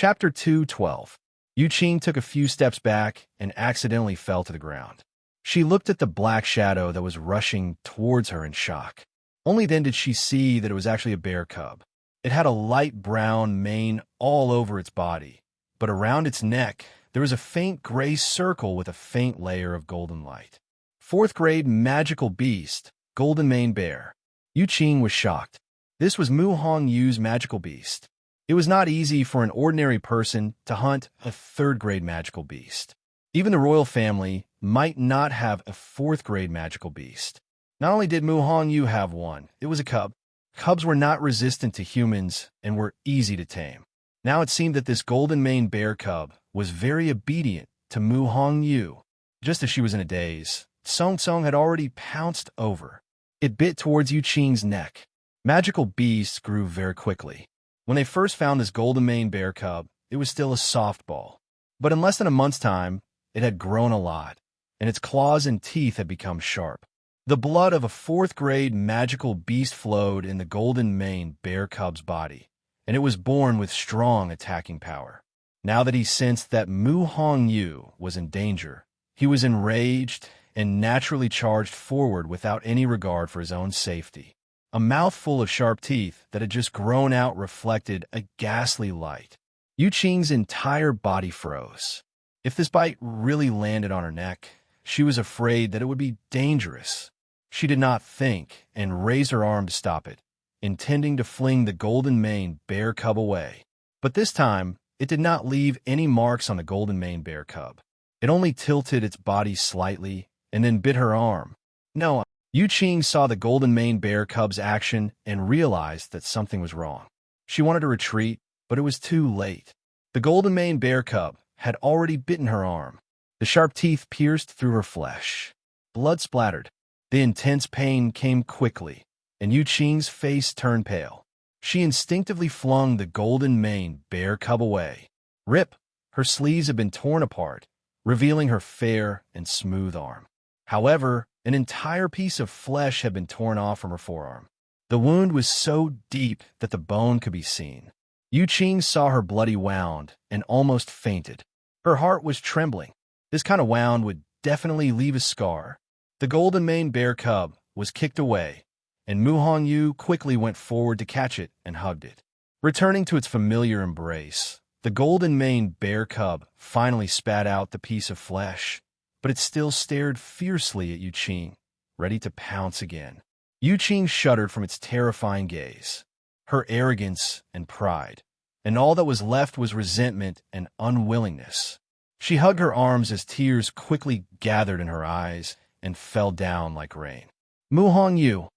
Chapter 2:12. Yuqing took a few steps back and accidentally fell to the ground. She looked at the black shadow that was rushing towards her in shock. Only then did she see that it was actually a bear cub. It had a light brown mane all over its body, but around its neck there was a faint gray circle with a faint layer of golden light. Fourth grade magical beast, golden mane bear. Yuqing was shocked. This was Mu Hongyu's magical beast. It was not easy for an ordinary person to hunt a third-grade magical beast. Even the royal family might not have a fourth-grade magical beast. Not only did Mu Hongyu have one, it was a cub. Cubs were not resistant to humans and were easy to tame. Now it seemed that this golden mane bear cub was very obedient to Mu Hongyu. Just as she was in a daze, Song Song had already pounced over. It bit towards Yuqing's neck. Magical beasts grew very quickly. When they first found this golden mane bear cub, it was still a softball. But in less than a month's time, it had grown a lot, and its claws and teeth had become sharp. The blood of a fourth-grade magical beast flowed in the golden mane bear cub's body, and it was born with strong attacking power. Now that he sensed that Mu Hongyu was in danger, he was enraged and naturally charged forward without any regard for his own safety. A mouthful of sharp teeth that had just grown out reflected a ghastly light. Yuqing's entire body froze. If this bite really landed on her neck, she was afraid that it would be dangerous. She did not think and raised her arm to stop it, intending to fling the golden mane bear cub away. But this time, it did not leave any marks on the golden mane bear cub. It only tilted its body slightly and then bit her arm. No, Yuqing saw the golden mane bear cub's action and realized that something was wrong. She wanted to retreat, but it was too late. The golden mane bear cub had already bitten her arm. The sharp teeth pierced through her flesh. Blood splattered. The intense pain came quickly, and Yuqing's face turned pale. She instinctively flung the golden mane bear cub away. Rip! Her sleeves had been torn apart, revealing her fair and smooth arm. However, an entire piece of flesh had been torn off from her forearm. The wound was so deep that the bone could be seen. Yuqing saw her bloody wound and almost fainted. Her heart was trembling. This kind of wound would definitely leave a scar. The golden mane bear cub was kicked away, and Mu Hongyu quickly went forward to catch it and hugged it. Returning to its familiar embrace, the golden mane bear cub finally spat out the piece of flesh, but it still stared fiercely at Yuqing, ready to pounce again. Yuqing shuddered from its terrifying gaze, her arrogance and pride, and all that was left was resentment and unwillingness. She hugged her arms as tears quickly gathered in her eyes and fell down like rain. Mu Hongyu,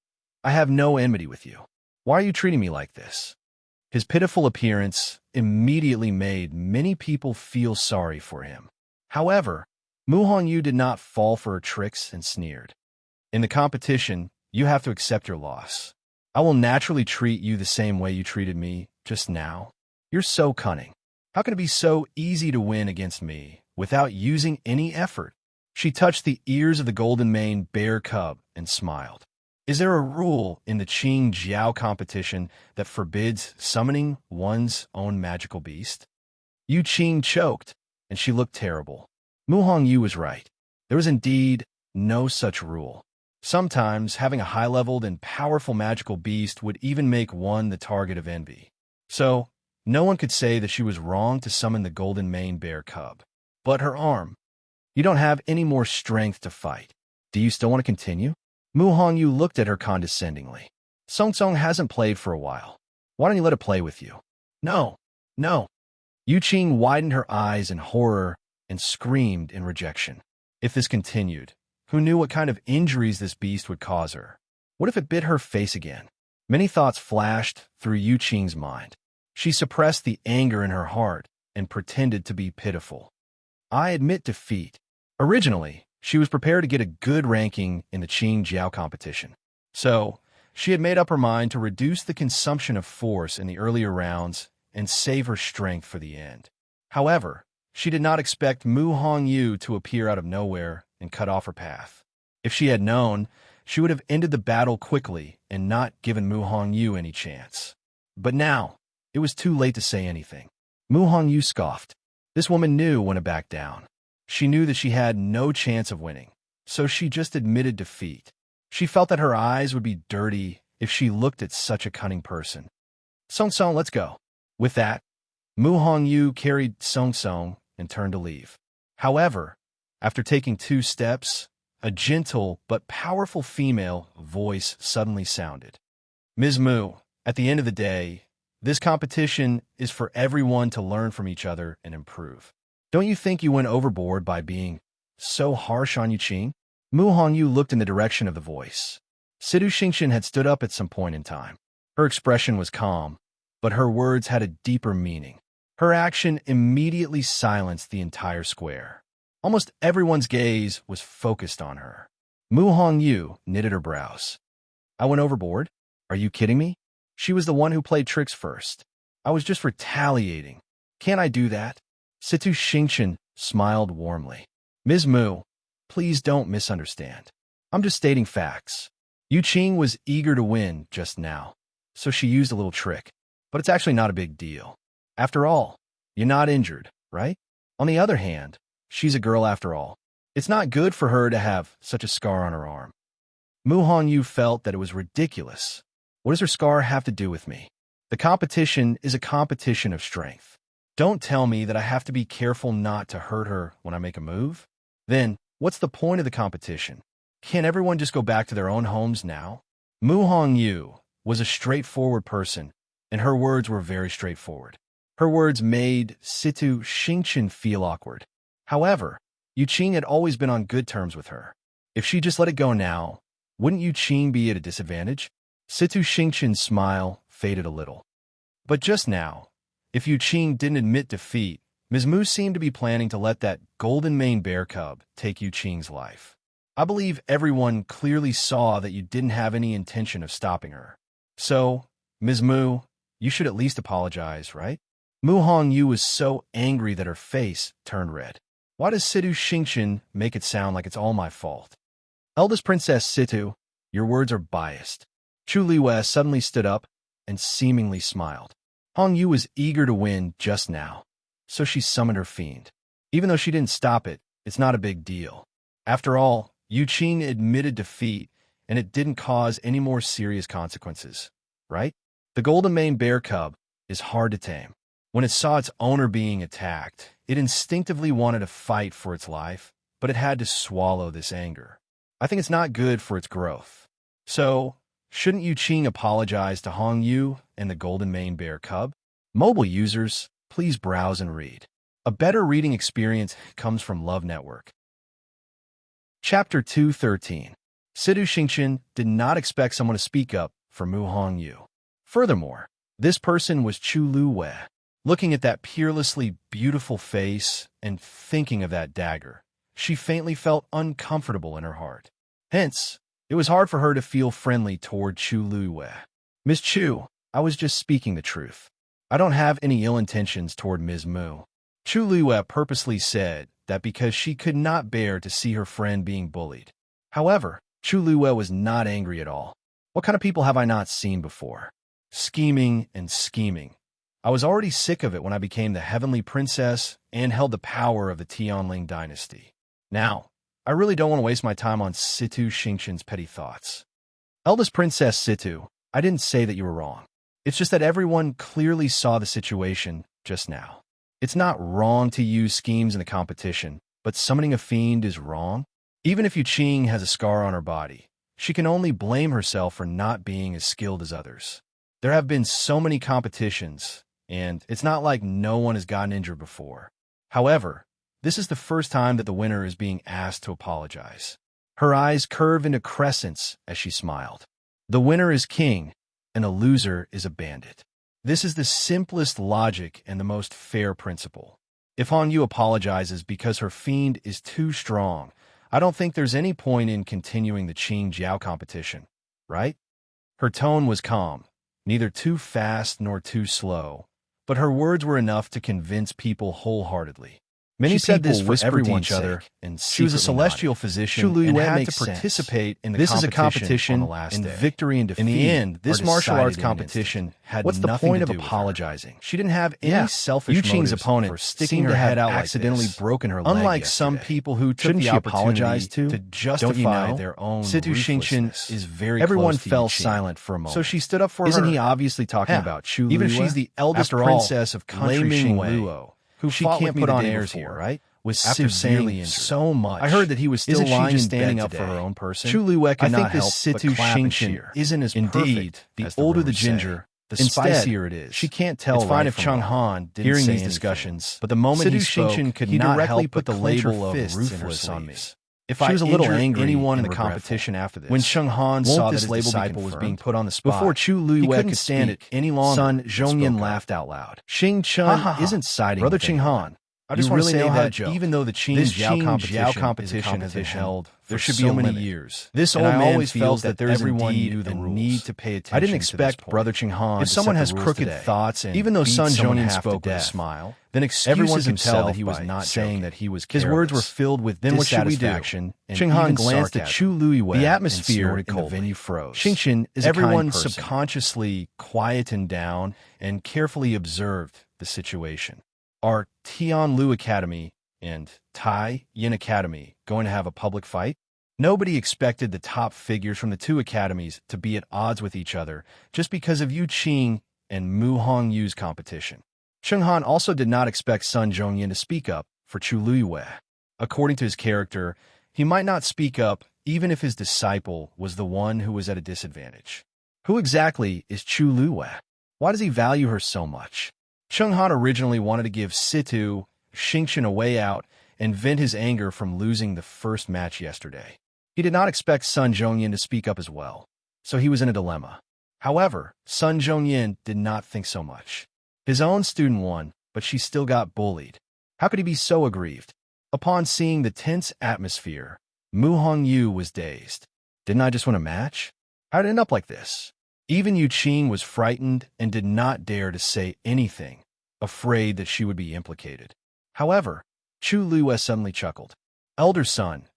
I have no enmity with you. Why are you treating me like this? His pitiful appearance immediately made many people feel sorry for him. However, Mu Hongyu did not fall for her tricks and sneered. In the competition, you have to accept your loss. I will naturally treat you the same way you treated me just now. You're so cunning. How can it be so easy to win against me without using any effort? She touched the ears of the golden mane bear cub and smiled. Is there a rule in the Qing Jiao competition that forbids summoning one's own magical beast? Yuqing choked, and she looked terrible. Mu Hongyu was right. There was indeed no such rule. Sometimes having a high-leveled and powerful magical beast would even make one the target of envy. So, no one could say that she was wrong to summon the golden mane bear cub. But her arm. You don't have any more strength to fight. Do you still want to continue? Mu Hongyu looked at her condescendingly. Song Song hasn't played for a while. Why don't you let it play with you? No, no. Yuqing widened her eyes in horror and screamed in rejection. If this continued, who knew what kind of injuries this beast would cause her? What if it bit her face again? Many thoughts flashed through Yuqing's mind. She suppressed the anger in her heart and pretended to be pitiful. I admit defeat. Originally, she was prepared to get a good ranking in the Qing Jiao competition. So, she had made up her mind to reduce the consumption of force in the earlier rounds and save her strength for the end. However, she did not expect Mu Hongyu to appear out of nowhere and cut off her path. If she had known, she would have ended the battle quickly and not given Mu Hongyu any chance. But now, it was too late to say anything. Mu Hongyu scoffed. This woman knew when to back down. She knew that she had no chance of winning, so she just admitted defeat. She felt that her eyes would be dirty if she looked at such a cunning person. Song Song, let's go. With that, Mu Hongyu carried Song Song and turned to leave. However, after taking 2 steps, a gentle but powerful female voice suddenly sounded. Ms. Mu, at the end of the day, this competition is for everyone to learn from each other and improve. Don't you think you went overboard by being so harsh on Yuqing? Mu Hongyu looked in the direction of the voice. Sidu Xingqian had stood up at some point in time. Her expression was calm, but her words had a deeper meaning. Her action immediately silenced the entire square. Almost everyone's gaze was focused on her. Mu Hongyu knitted her brows. I went overboard? Are you kidding me? She was the one who played tricks first. I was just retaliating. Can't I do that? Situ Xingqian smiled warmly. Ms. Mu, please don't misunderstand. I'm just stating facts. Yuqing was eager to win just now, so she used a little trick. But it's actually not a big deal. After all, you're not injured, right? On the other hand, she's a girl after all. It's not good for her to have such a scar on her arm. Mu Hongyu felt that it was ridiculous. What does her scar have to do with me? The competition is a competition of strength. Don't tell me that I have to be careful not to hurt her when I make a move. Then, what's the point of the competition? Can't everyone just go back to their own homes now? Mu Hongyu was a straightforward person, and her words were very straightforward. Her words made Situ Xingqian feel awkward. However, Yuqing had always been on good terms with her. If she just let it go now, wouldn't Yuqing be at a disadvantage? Situ Xingqian's smile faded a little. But just now, if Yuqing didn't admit defeat, Ms. Mu seemed to be planning to let that golden mane bear cub take Yuqing's life. I believe everyone clearly saw that you didn't have any intention of stopping her. So, Ms. Mu, you should at least apologize, right? Mu Hongyu was so angry that her face turned red. Why does Situ Xingqian make it sound like it's all my fault? Eldest Princess Situ, your words are biased. Chu Liwei suddenly stood up and seemingly smiled. Hongyu was eager to win just now, so she summoned her fiend. Even though she didn't stop it, it's not a big deal. After all, Yuqing admitted defeat, and it didn't cause any more serious consequences, right? The golden mane bear cub is hard to tame. When it saw its owner being attacked, it instinctively wanted to fight for its life, but it had to swallow this anger. I think it's not good for its growth. So, shouldn't Yuqing apologize to Hongyu and the golden mane bear cub? Mobile users, please browse and read. A better reading experience comes from Love Network. Chapter 213. Situ Xingqian did not expect someone to speak up for Mu Hongyu. Furthermore, this person was Chu Liwei. Looking at that peerlessly beautiful face and thinking of that dagger, she faintly felt uncomfortable in her heart. Hence, it was hard for her to feel friendly toward Chu Liwei. Miss Chu, I was just speaking the truth. I don't have any ill intentions toward Ms. Mu. Chu Liwei purposely said that because she could not bear to see her friend being bullied. However, Chu Liwei was not angry at all. What kind of people have I not seen before? Scheming and scheming. I was already sick of it when I became the Heavenly Princess and held the power of the Tianling dynasty. Now, I really don't want to waste my time on Situ Xingqian's petty thoughts. Eldest Princess Situ, I didn't say that you were wrong. It's just that everyone clearly saw the situation just now. It's not wrong to use schemes in the competition, but summoning a fiend is wrong. Even if Yuqing has a scar on her body, she can only blame herself for not being as skilled as others. There have been so many competitions, and it's not like no one has gotten injured before. However, this is the first time that the winner is being asked to apologize. Her eyes curved into crescents as she smiled. The winner is king, and a loser is a bandit. This is the simplest logic and the most fair principle. If Hongyu apologizes because her fiend is too strong, I don't think there's any point in continuing the Qing Jiao competition, right? Her tone was calm, neither too fast nor too slow, but her words were enough to convince people wholeheartedly. Many She said people this for whispered to everyone's each other, sake, and she was a secretly celestial nodded. physician Chu and Luiyue had to makes sense. participate in the This is a competition competition, on the last and day. victory and defeat. In the end, this are martial arts decided in an competition instant. had What's the nothing point to of do with her. apologizing? She didn't have any Yeah, selfish Yu Qing's motives opponent for sticking seemed her to head have out like accidentally this. broken her leg Unlike some yesterday. people who took Shouldn't the she apologize opportunity to justify their own Situ Shingshin ruthlessness. is very Everyone close to fell Yu Qing. silent for a moment. So she stood up for Isn't her. he obviously talking Yeah, about Chu even if Luiyue? she's the eldest After all, princess of Lei country Ming Xingwei, Luo, who she fought can't with me put on today airs before, here, right? was After severely seeing injured. so much. I heard that he was still Isn't she lying just in standing bed up for her today. own person? Chu Luiyue could I think not help this Situ but clap and Shingshin cheer. isn't as Indeed, perfect the as older the rumors say. ginger, the Instead, spicier it is. She can't tell It's fine right if from Chung wrong. Han didn't Hearing say these anything, discussions, but the moment Situ he spoke, Shingshin could he not directly help put but the clench her label of fists in her ruthless on me. sleeves. If She I was a little injured angry anyone in and the regretful. competition after this, When Chung Han won't saw that this his label disciple be was being confirmed? put on the spot, Before Chu he Luiyue couldn't could stand speak it any longer Sun and Zhongyan spoke up. laughed out loud. Xing Chun Ha, ha, ha. isn't siding Brother with Qing anyone. Han, I just you want really to say know how to that joke. even though the This Qing Jiao competition has been held there for should so be a many limit. years, This and old I man always feels felt that that there's everyone indeed knew the a rules. need to pay attention I didn't to this expect point. Brother Qing Han If to someone set has the rules crooked today. thoughts and Even though beat Sun someone Zhongyan half to spoke with a death, smile, then everyone excuses could tell himself that he was by not saying joking. that he was His careless. words were filled with Then what should we do? dissatisfaction and Qing Han even glanced at sarcasm. Chu Luiyue The and atmosphere snorted in the coldly. venue froze. Shingshin is Everyone a kind person. subconsciously quietened down and carefully observed the situation. Are Tianlu Academy and Tai Yin Academy going to have a public fight? Nobody expected the top figures from the two academies to be at odds with each other just because of Yu Qing and Mu Hongyu's competition. Chung Han also did not expect Sun Zhongyan to speak up for Chu Luiyue. According to his character, he might not speak up even if his disciple was the one who was at a disadvantage. Who exactly is Chu Luiyue? Why does he value her so much? Chung Han originally wanted to give Situ Shingshin a way out and vent his anger from losing the first match yesterday. He did not expect Sun Zhongyan to speak up as well, so he was in a dilemma. However, Sun Zhongyan did not think so much. His own student won, but she still got bullied. How could he be so aggrieved? Upon seeing the tense atmosphere, Mu Hongyu was dazed. Didn't I just win a match? How did it end up like this? Even Yu Qing was frightened and did not dare to say anything, afraid that she would be implicated. However, Chu Luiyue suddenly chuckled. Elder son,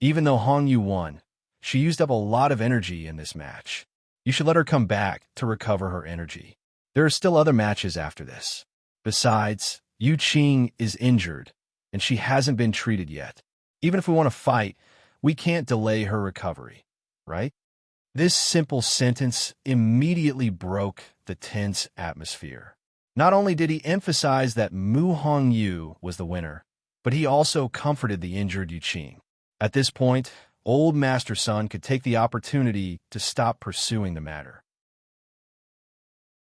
even though Hongyu won, she used up a lot of energy in this match. You should let her come back to recover her energy. There are still other matches after this. Besides, Yu Qing is injured, and she hasn't been treated yet. Even if we want to fight, we can't delay her recovery, right? This simple sentence immediately broke the tense atmosphere. Not only did he emphasize that Mu Hongyu was the winner, but he also comforted the injured Yu Qing. At this point, old Master Sun could take the opportunity to stop pursuing the matter.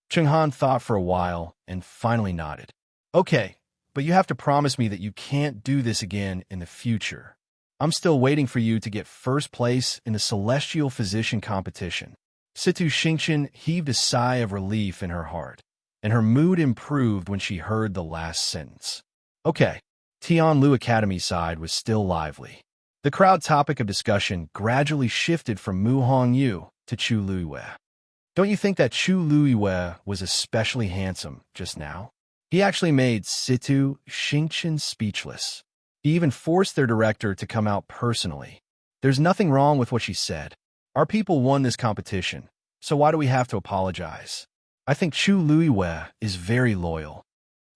Chung Han thought for a while and finally nodded. Okay, but you have to promise me that you can't do this again in the future. I'm still waiting for you to get first place in the Celestial Physician competition. Situ Shingshin heaved a sigh of relief in her heart, and her mood improved when she heard the last sentence. Okay, Tianlu Academy's side was still lively. The crowd topic of discussion gradually shifted from Mu Hongyu to Chu Luiyue. Don't you think that Chu Luiyue was especially handsome just now? He actually made Situ Shingshin speechless. He even forced their director to come out personally. There's nothing wrong with what she said. Our people won this competition, so why do we have to apologize? I think Chu Luiyue is very loyal.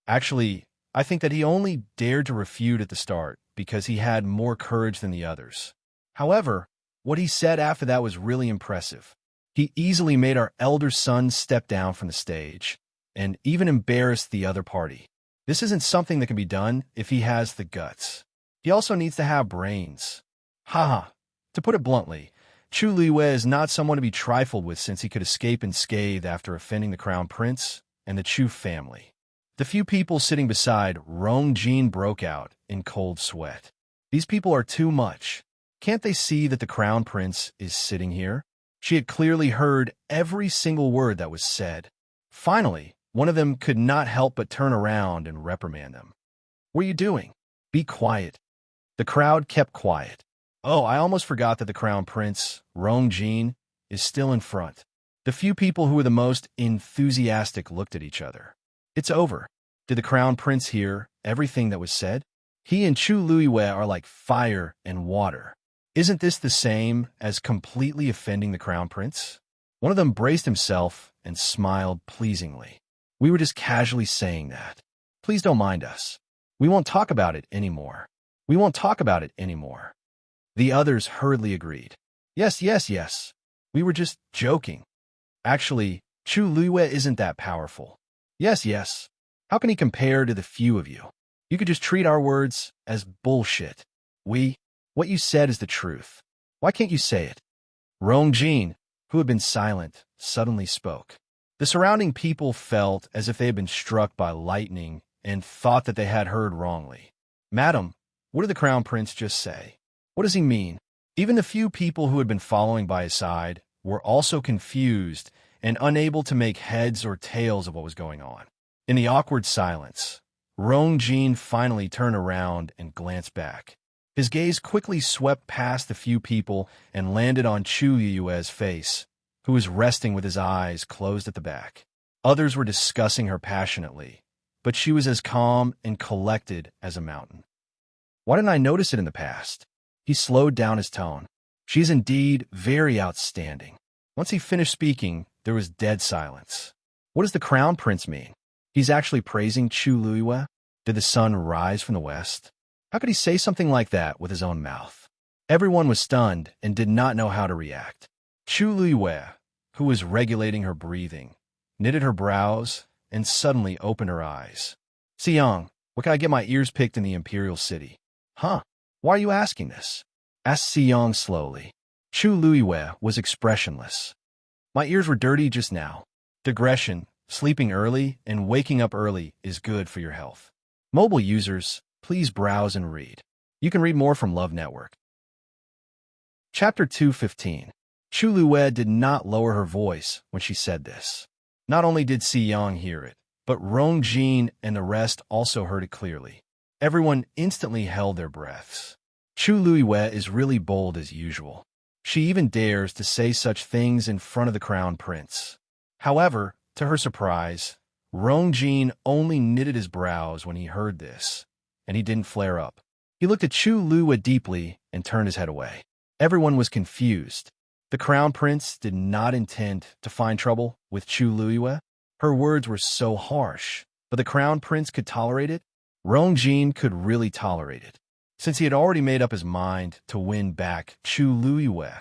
Actually, I think that he only dared to refute at the start because he had more courage than the others. However, what he said after that was really impressive. He easily made our elder son step down from the stage and even embarrassed the other party. This isn't something that can be done if he has the guts. He also needs to have brains. Haha. To put it bluntly, Chu Luiyue is not someone to be trifled with since he could escape unscathed after offending the crown prince and the Chu family. The few people sitting beside Rong Jin broke out in cold sweat. These people are too much. Can't they see that the crown prince is sitting here? She had clearly heard every single word that was said. Finally, one of them could not help but turn around and reprimand them. What are you doing? Be quiet. The crowd kept quiet. Oh, I almost forgot that the crown prince, Rong Jin, is still in front. The few people who were the most enthusiastic looked at each other. It's over. Did the crown prince hear everything that was said? He and Chu Luiyue are like fire and water. Isn't this the same as completely offending the crown prince? One of them braced himself and smiled pleasingly. We were just casually saying that. Please don't mind us. We won't talk about it anymore. We won't talk about it anymore. The others hurriedly agreed. Yes, yes, yes. We were just joking. Actually, Chu Luiyue isn't that powerful. Yes, yes. How can he compare to the few of you? You could just treat our words as bullshit. What you said is the truth. Why can't you say it? Rongjin, who had been silent, suddenly spoke. The surrounding people felt as if they had been struck by lightning and thought that they had heard wrongly. Madam, what did the crown prince just say? What does he mean? Even the few people who had been following by his side were also confused and unable to make heads or tails of what was going on. In the awkward silence, Rongjin finally turned around and glanced back. His gaze quickly swept past the few people and landed on Chu Yue's face, who was resting with his eyes closed at the back. Others were discussing her passionately, but she was as calm and collected as a mountain. Why didn't I notice it in the past? He slowed down his tone. She's indeed very outstanding. Once he finished speaking, there was dead silence. What does the crown prince mean? He's actually praising Chu Luiyue? Did the sun rise from the west? How could he say something like that with his own mouth? Everyone was stunned and did not know how to react. Chu Luiyue, who was regulating her breathing, knitted her brows and suddenly opened her eyes. Xiang, what can I get my ears picked in the Imperial city? Huh? Why are you asking this? Asked Xiang slowly. Chu Luiyue was expressionless. My ears were dirty just now. Digression, sleeping early and waking up early is good for your health. Mobile users, please browse and read. You can read more from Love Network. Chapter 215. Chu Luiyue did not lower her voice when she said this. Not only did Xiang hear it, but Rongjin and the rest also heard it clearly. Everyone instantly held their breaths. Chu Luiyue is really bold as usual. She even dares to say such things in front of the crown prince. However, to her surprise, Rongjin only knitted his brows when he heard this, and he didn't flare up. He looked at Chu Luiyue deeply and turned his head away. Everyone was confused. The crown prince did not intend to find trouble with Chu Luiyue. Her words were so harsh, but the crown prince could tolerate it. Rongjin could really tolerate it. Since he had already made up his mind to win back Chu Luiyue,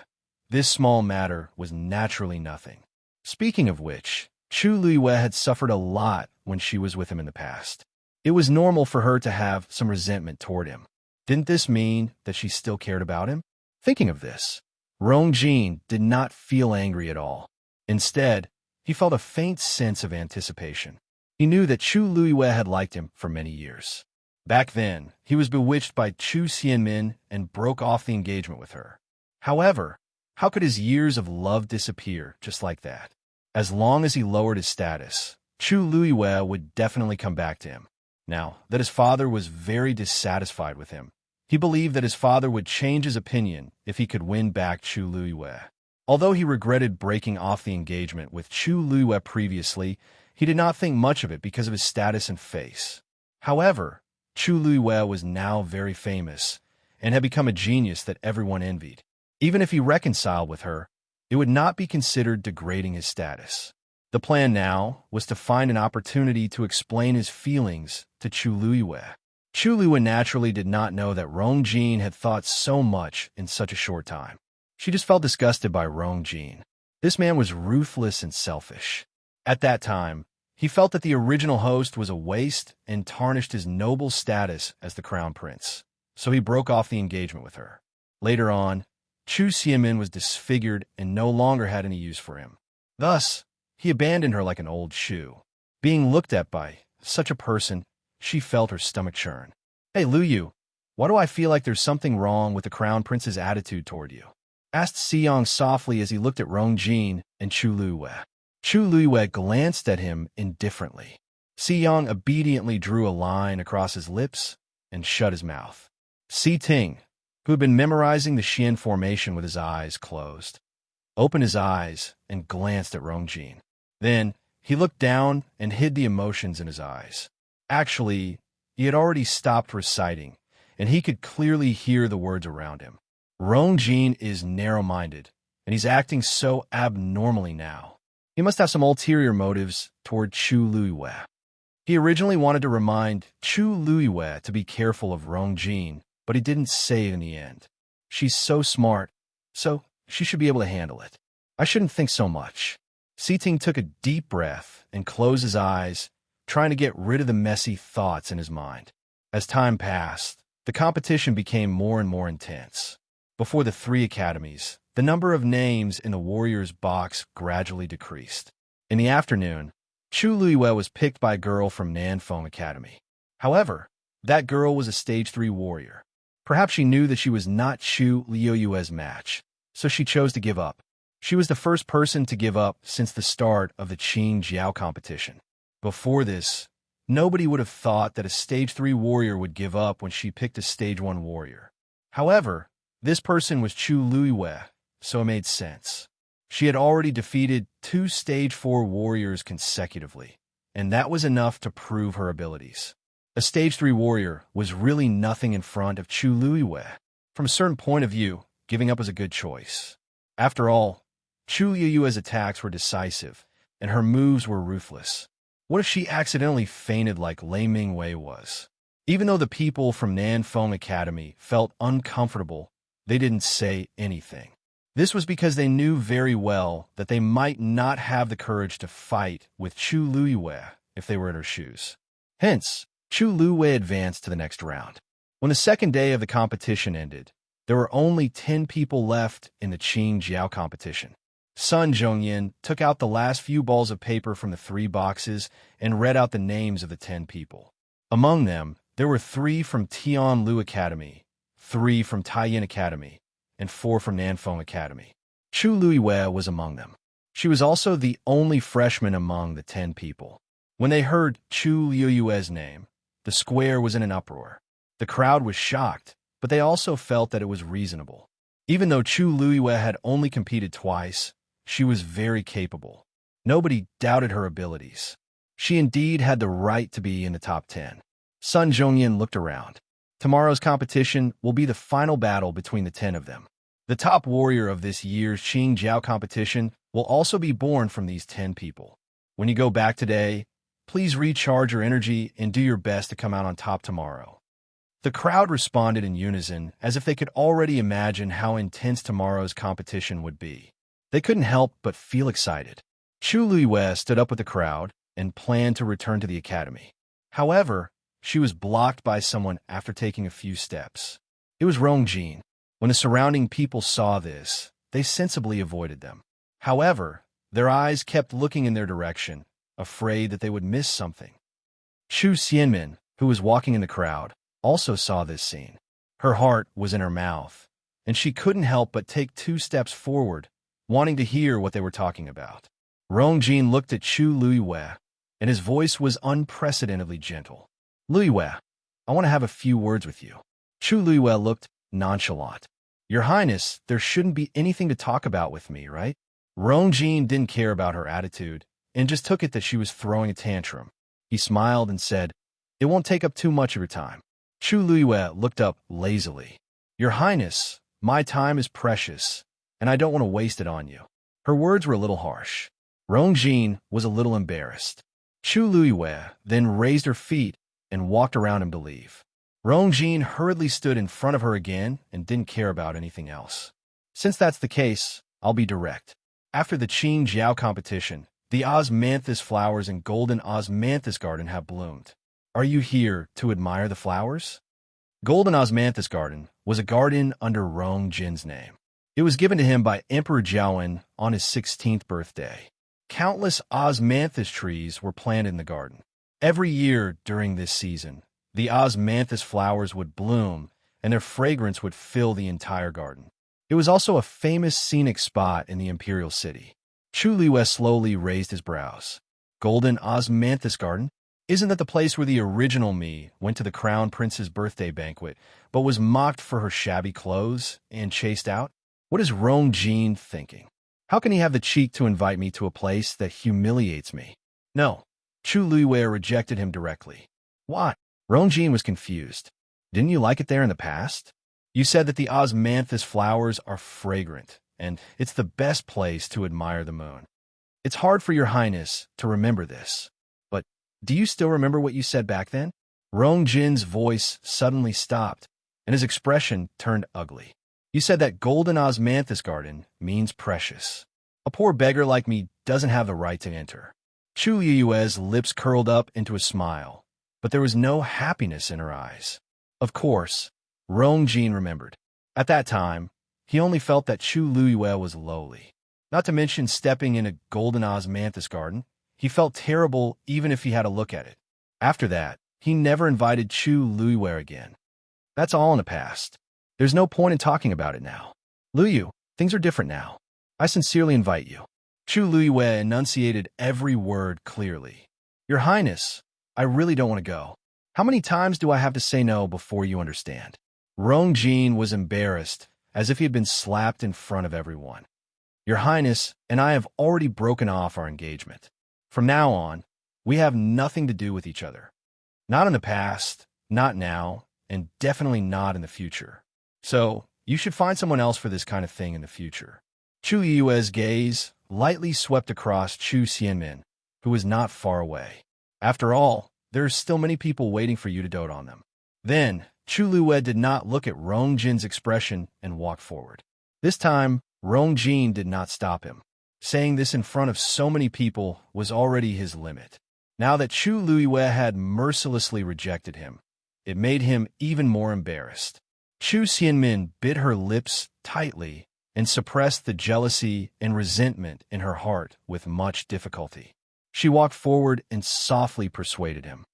this small matter was naturally nothing. Speaking of which, Chu Luiyue had suffered a lot when she was with him in the past. It was normal for her to have some resentment toward him. Didn't this mean that she still cared about him? Thinking of this, Rongjin did not feel angry at all. Instead, he felt a faint sense of anticipation. He knew that Chu Luiyue had liked him for many years. Back then, he was bewitched by Chu Xianmin and broke off the engagement with her. However, how could his years of love disappear just like that? As long as he lowered his status, Chu Luiyue would definitely come back to him. Now that his father was very dissatisfied with him, he believed that his father would change his opinion if he could win back Chu Luiyue. Although he regretted breaking off the engagement with Chu Luiyue previously, he did not think much of it because of his status and face. However, Chu Luiyue was now very famous and had become a genius that everyone envied. Even if he reconciled with her, it would not be considered degrading his status. The plan now was to find an opportunity to explain his feelings to Chu Luiyue. Chu Luiyue naturally did not know that Rongjin had thought so much in such a short time. She just felt disgusted by Rongjin. This man was ruthless and selfish. At that time, he felt that the original host was a waste and tarnished his noble status as the crown prince, so he broke off the engagement with her. Later on, Chu Xianmin was disfigured and no longer had any use for him. Thus, he abandoned her like an old shoe. Being looked at by such a person, she felt her stomach churn. Hey, Luyu, why do I feel like there's something wrong with the crown prince's attitude toward you? Asked Xiang softly as he looked at Rongjin and Chu Luiyue. Chu Luiyue glanced at him indifferently. Xiang obediently drew a line across his lips and shut his mouth. Si Ting, who had been memorizing the Xian formation with his eyes closed, opened his eyes and glanced at Rongjin. Then, he looked down and hid the emotions in his eyes. Actually, he had already stopped reciting and he could clearly hear the words around him. Rongjin is narrow-minded, and he's acting so abnormally now. He must have some ulterior motives toward Chu Luiyue. He originally wanted to remind Chu Luiyue to be careful of Rongjin, but he didn't say it in the end. She's so smart, so she should be able to handle it. I shouldn't think so much. Siting took a deep breath and closed his eyes, trying to get rid of the messy thoughts in his mind. As time passed, the competition became more and more intense. Before the 3 academies, the number of names in the warriors' box gradually decreased. In the afternoon, Chu Luiyue was picked by a girl from Nanfeng Academy. However, that girl was a Stage 3 warrior. Perhaps she knew that she was not Chu Luiyue's match, so she chose to give up. She was the first person to give up since the start of the Qing Jiao competition. Before this, nobody would have thought that a Stage 3 warrior would give up when she picked a Stage 1 warrior. However, this person was Chu Luiyue, so it made sense. She had already defeated 2 Stage 4 warriors consecutively, and that was enough to prove her abilities. A Stage 3 warrior was really nothing in front of Chu Luiyue. From a certain point of view, giving up was a good choice. After all, Chu Luiyue's attacks were decisive, and her moves were ruthless. What if she accidentally fainted like Lei Mingwei was? Even though the people from Nanfeng Academy felt uncomfortable, they didn't say anything. This was because they knew very well that they might not have the courage to fight with Chu Luiyue if they were in her shoes. Hence, Chu Luiyue advanced to the next round. When the second day of the competition ended, there were only 10 people left in the Qing Jiao competition. Sun Zhongyan took out the last few balls of paper from the 3 boxes and read out the names of the 10 people. Among them, there were 3 from Tianlu Academy, 3 from Taiyin Academy, and 4 from Nanfeng Academy. Chu Luiyue was among them. She was also the only freshman among the 10 people. When they heard Chu Luiyue's name, the square was in an uproar. The crowd was shocked, but they also felt that it was reasonable. Even though Chu Luiyue had only competed twice, she was very capable. Nobody doubted her abilities. She indeed had the right to be in the top 10. Sun Zhongyan looked around. Tomorrow's competition will be the final battle between the 10 of them. The top warrior of this year's Qing Jiao competition will also be born from these 10 people. When you go back today, please recharge your energy and do your best to come out on top tomorrow. The crowd responded in unison as if they could already imagine how intense tomorrow's competition would be. They couldn't help but feel excited. Chu Luiyue stood up with the crowd and planned to return to the academy. However, she was blocked by someone after taking a few steps. It was Rongjin. When the surrounding people saw this, they sensibly avoided them. However, their eyes kept looking in their direction, afraid that they would miss something. Chu Xianmin, who was walking in the crowd, also saw this scene. Her heart was in her mouth, and she couldn't help but take 2 steps forward, wanting to hear what they were talking about. Rongjin looked at Chu Luiyue, and his voice was unprecedentedly gentle. Luiyue, I want to have a few words with you. Chu Luiyue looked nonchalant. Your Highness, there shouldn't be anything to talk about with me, right? Rongjin didn't care about her attitude, and just took it that she was throwing a tantrum. He smiled and said, It won't take up too much of your time. Chu Luiyue looked up lazily. Your Highness, my time is precious, and I don't want to waste it on you. Her words were a little harsh. Rongjin was a little embarrassed. Chu Luiyue then raised her feet and walked around him to leave. Rongjin hurriedly stood in front of her again and didn't care about anything else. Since that's the case, I'll be direct. After the Qing Jiao competition, the osmanthus flowers in Golden Osmanthus Garden have bloomed. Are you here to admire the flowers? Golden Osmanthus Garden was a garden under Rongjin's name. It was given to him by Emperor Jiawen on his 16th birthday. Countless osmanthus trees were planted in the garden. Every year during this season, the osmanthus flowers would bloom, and their fragrance would fill the entire garden. It was also a famous scenic spot in the Imperial city. Chu Luiyue slowly raised his brows. Golden Osmanthus Garden? Isn't that the place where the original me went to the Crown Prince's birthday banquet, but was mocked for her shabby clothes and chased out? What is Rongjin thinking? How can he have the cheek to invite me to a place that humiliates me? No. Chu Luiyue rejected him directly. Why? Rongjin was confused. Didn't you like it there in the past? You said that the osmanthus flowers are fragrant, and it's the best place to admire the moon. It's hard for your highness to remember this, but do you still remember what you said back then? Rong Jin's voice suddenly stopped, and his expression turned ugly. You said that golden osmanthus garden means precious. A poor beggar like me doesn't have the right to enter. Chu Yue's lips curled up into a smile, but there was no happiness in her eyes. Of course, Rong Jin remembered. At that time, he only felt that Chu Luyue was lowly. Not to mention stepping in a golden osmanthus garden, he felt terrible even if he had a look at it. After that, he never invited Chu Luyue again. That's all in the past. There's no point in talking about it now. Luyu, things are different now. I sincerely invite you. Chu Luyue enunciated every word clearly. Your Highness, I really don't want to go. How many times do I have to say no before you understand? Rong Jin was embarrassed, as if he had been slapped in front of everyone. Your Highness and I have already broken off our engagement. From now on, we have nothing to do with each other. Not in the past, not now, and definitely not in the future. So, you should find someone else for this kind of thing in the future. Chu Yue's gaze lightly swept across Chu Xianmin, who was not far away. After all, there are still many people waiting for you to dote on them. Then, Chu Luyue did not look at Rong Jin's expression and walked forward. This time, Rong Jin did not stop him. Saying this in front of so many people was already his limit. Now that Chu Luyue had mercilessly rejected him, it made him even more embarrassed. Chu Xianmin bit her lips tightly and suppressed the jealousy and resentment in her heart with much difficulty. She walked forward and softly persuaded him.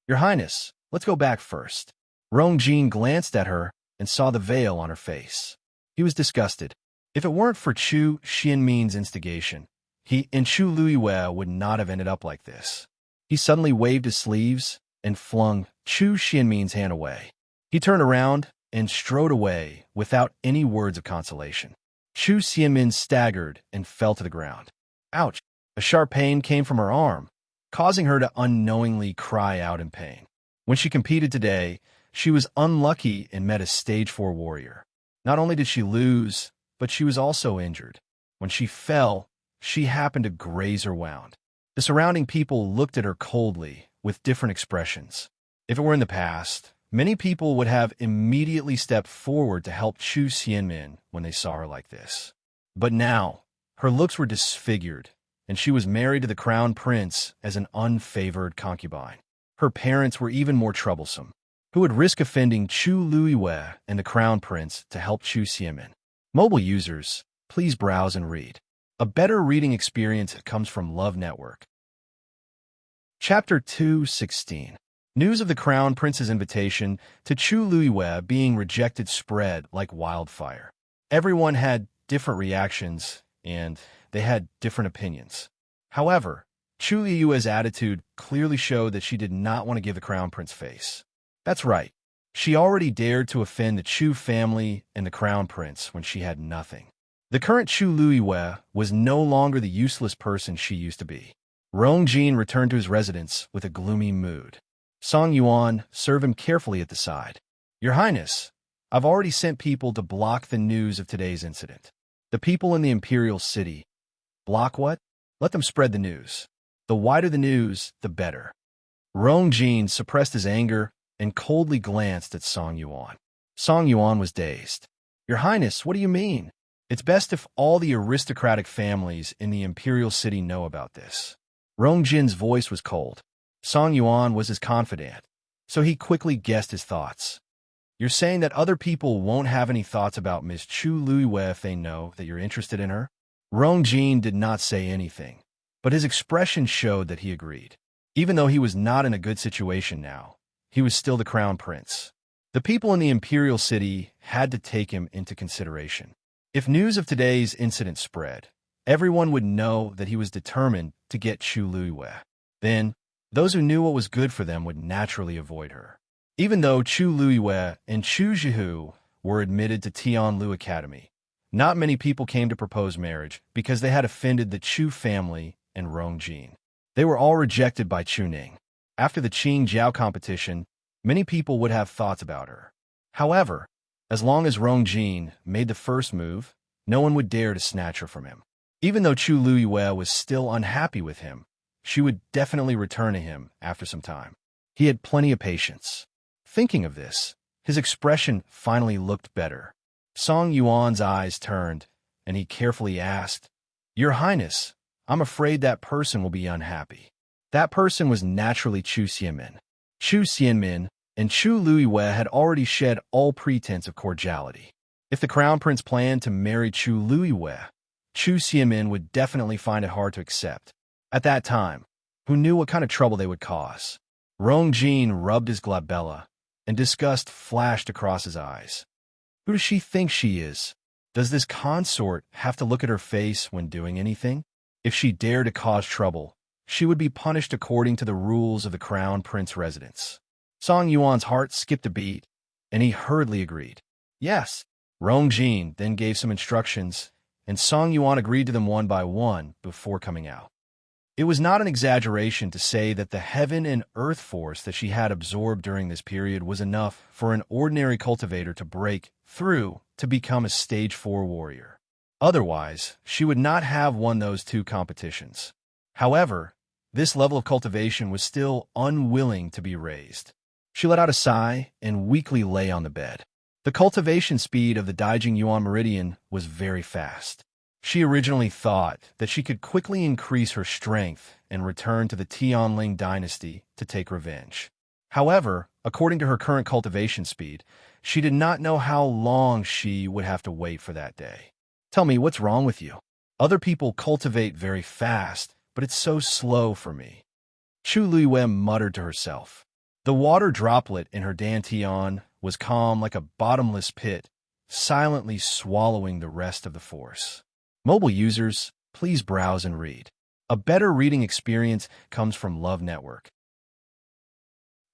Your Highness, let's go back first. Rong Jin glanced at her and saw the veil on her face. He was disgusted. If it weren't for Chu Xianmin's instigation, he and Chu Luyue would not have ended up like this. He suddenly waved his sleeves and flung Chu Xianmin's hand away. He turned around and strode away without any words of consolation. Chu Xianmin staggered and fell to the ground. Ouch! A sharp pain came from her arm, causing her to unknowingly cry out in pain. When she competed today, she was unlucky and met a stage 4 warrior. Not only did she lose, but she was also injured. When she fell, she happened to graze her wound. The surrounding people looked at her coldly, with different expressions. If it were in the past, many people would have immediately stepped forward to help Chu Xianmin when they saw her like this. But now, her looks were disfigured, and she was married to the crown prince as an unfavored concubine. Her parents were even more troublesome. Who would risk offending Chu Luyue and the crown prince to help Chu Xianmin? Mobile users, please browse and read. A better reading experience comes from Love Network. Chapter 2:16. News of the crown prince's invitation to Chu Luyue being rejected spread like wildfire. Everyone had different reactions, and they had different opinions. However, Chu Luyue's attitude clearly showed that she did not want to give the crown prince face. That's right. She already dared to offend the Chu family and the crown prince when she had nothing. The current Chu Luyue was no longer the useless person she used to be. Rong Jin returned to his residence with a gloomy mood. Song Yuan served him carefully at the side. Your Highness, I've already sent people to block the news of today's incident. The people in the Imperial city. Block what? Let them spread the news. The wider the news, the better. Rong Jin suppressed his anger and coldly glanced at Song Yuan. Song Yuan was dazed. Your Highness, what do you mean? It's best if all the aristocratic families in the Imperial city know about this. Rong Jin's voice was cold. Song Yuan was his confidant, so he quickly guessed his thoughts. You're saying that other people won't have any thoughts about Miss Chu Luyue if they know that you're interested in her? Rong Jin did not say anything, but his expression showed that he agreed. Even though he was not in a good situation now, he was still the crown prince. The people in the Imperial city had to take him into consideration. If news of today's incident spread, everyone would know that he was determined to get Chu Luyue. Then, those who knew what was good for them would naturally avoid her. Even though Chu Luyue and Chu Zhihu were admitted to Tianlu Academy, not many people came to propose marriage because they had offended the Chu family and Rong Jin. They were all rejected by Chu Ning. After the Qing Jiao competition, Many people would have thoughts about her. However, as long as Rong Jin made the first move, no one would dare to snatch her from him. Even though Chu Luiyue was still unhappy with him, she would definitely return to him after some time. He had plenty of patience. Thinking of this, his expression finally looked better. Song Yuan's eyes turned, and he carefully asked, "Your Highness, I'm afraid that person will be unhappy." That person was naturally Chu Xianmin. Chu Xianmin and Chu Luiyue had already shed all pretense of cordiality. If the crown prince planned to marry Chu Luiyue, Chu Xianmin would definitely find it hard to accept. At that time, who knew what kind of trouble they would cause? Rong Jin rubbed his glabella, and disgust flashed across his eyes. Who does she think she is? Does this consort have to look at her face when doing anything? If she dared to cause trouble, she would be punished according to the rules of the crown prince residence. Song Yuan's heart skipped a beat, and he hurriedly agreed. Yes. Rong Jin then gave some instructions, and Song Yuan agreed to them one by one before coming out. It was not an exaggeration to say that the heaven and earth force that she had absorbed during this period was enough for an ordinary cultivator to break through to become a stage 4 warrior. Otherwise, she would not have won those 2 competitions. However, this level of cultivation was still unwilling to be raised. She let out a sigh and weakly lay on the bed. The cultivation speed of the Daijing Yuan Meridian was very fast. She originally thought that she could quickly increase her strength and return to the Tianling dynasty to take revenge. However, according to her current cultivation speed, she did not know how long she would have to wait for that day. Tell me, what's wrong with you? Other people cultivate very fast, but it's so slow for me. Chu Luiyue muttered to herself. The water droplet in her dantian was calm like a bottomless pit, silently swallowing the rest of the force. Mobile users, please browse and read. A better reading experience comes from Love Network.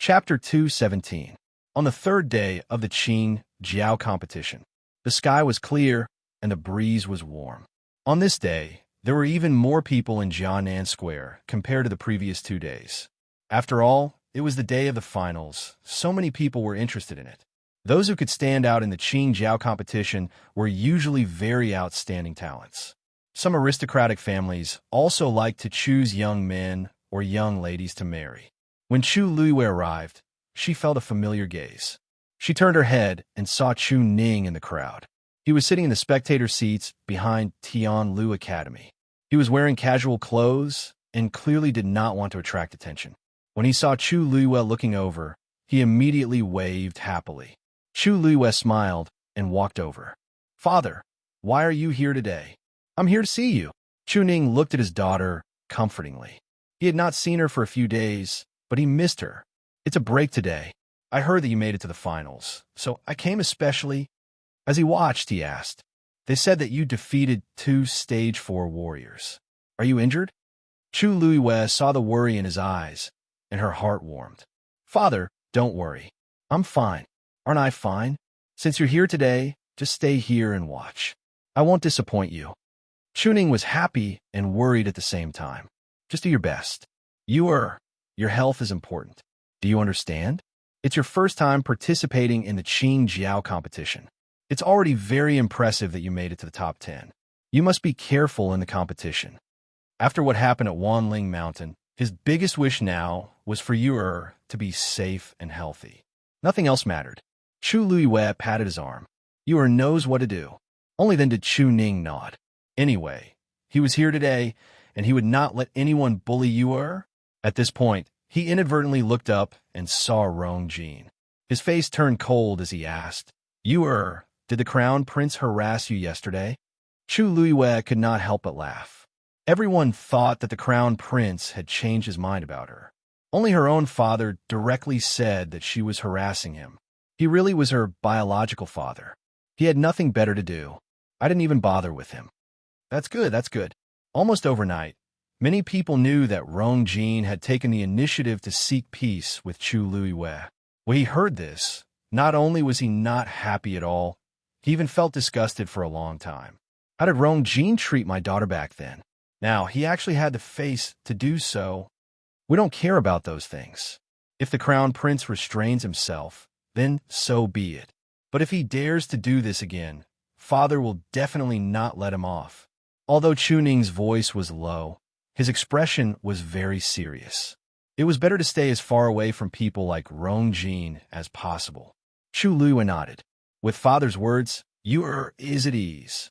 Chapter 217. On the 3rd day of the Qing Jiao competition, the sky was clear and the breeze was warm. On this day, there were even more people in Jianan Square compared to the previous 2 days. After all, it was the day of the finals. So many people were interested in it. Those who could stand out in the Qing Jiao competition were usually very outstanding talents. Some aristocratic families also liked to choose young men or young ladies to marry. When Chu Luiyue arrived, she felt a familiar gaze. She turned her head and saw Chu Ning in the crowd. He was sitting in the spectator seats behind Tianlu Academy. He was wearing casual clothes and clearly did not want to attract attention. When he saw Chu Luiyue looking over, he immediately waved happily. Chu Luiyue smiled and walked over. "Father, why are you here today?" "I'm here to see you." Chu Ning looked at his daughter comfortingly. He had not seen her for a few days, but he missed her. "It's a break today. I heard that you made it to the finals, so I came especially." As he watched, he asked, "They said that you defeated 2 stage 4 warriors. Are you injured?" Chu Luiyue saw the worry in his eyes, and her heart warmed. "Father, don't worry. I'm fine. Aren't I fine? Since you're here today, just stay here and watch. I won't disappoint you." Chu Ning was happy and worried at the same time. "Just do your best. Your health is important. Do you understand? It's your first time participating in the Qing Jiao competition. It's already very impressive that you made it to the top 10. You must be careful in the competition." After what happened at Wanling Mountain, his biggest wish now was for Yu to be safe and healthy. Nothing else mattered. Chu Luiyue patted his arm. Yu knows what to do. Only then did Chu Ning nod. Anyway, he was here today, and he would not let anyone bully Yu. At this point, he inadvertently looked up and saw Rong Jin. His face turned cold as he asked, "Yu, did the crown prince harass you yesterday?" Chu Luiyue could not help but laugh. Everyone thought that the crown prince had changed his mind about her. Only her own father directly said that she was harassing him. He really was her biological father. He had nothing better to do. I didn't even bother with him. That's good, that's good. Almost overnight, many people knew that Rong Jin had taken the initiative to seek peace with Chu Luiyue. When he heard this, not only was he not happy at all, he even felt disgusted for a long time. How did Rong Jin treat my daughter back then? Now, he actually had the face to do so. We don't care about those things. If the crown prince restrains himself, then so be it. But if he dares to do this again, father will definitely not let him off. Although Chu Ning's voice was low, his expression was very serious. It was better to stay as far away from people like Rong Jin as possible. Chu Liyue nodded. With father's words, you is at ease.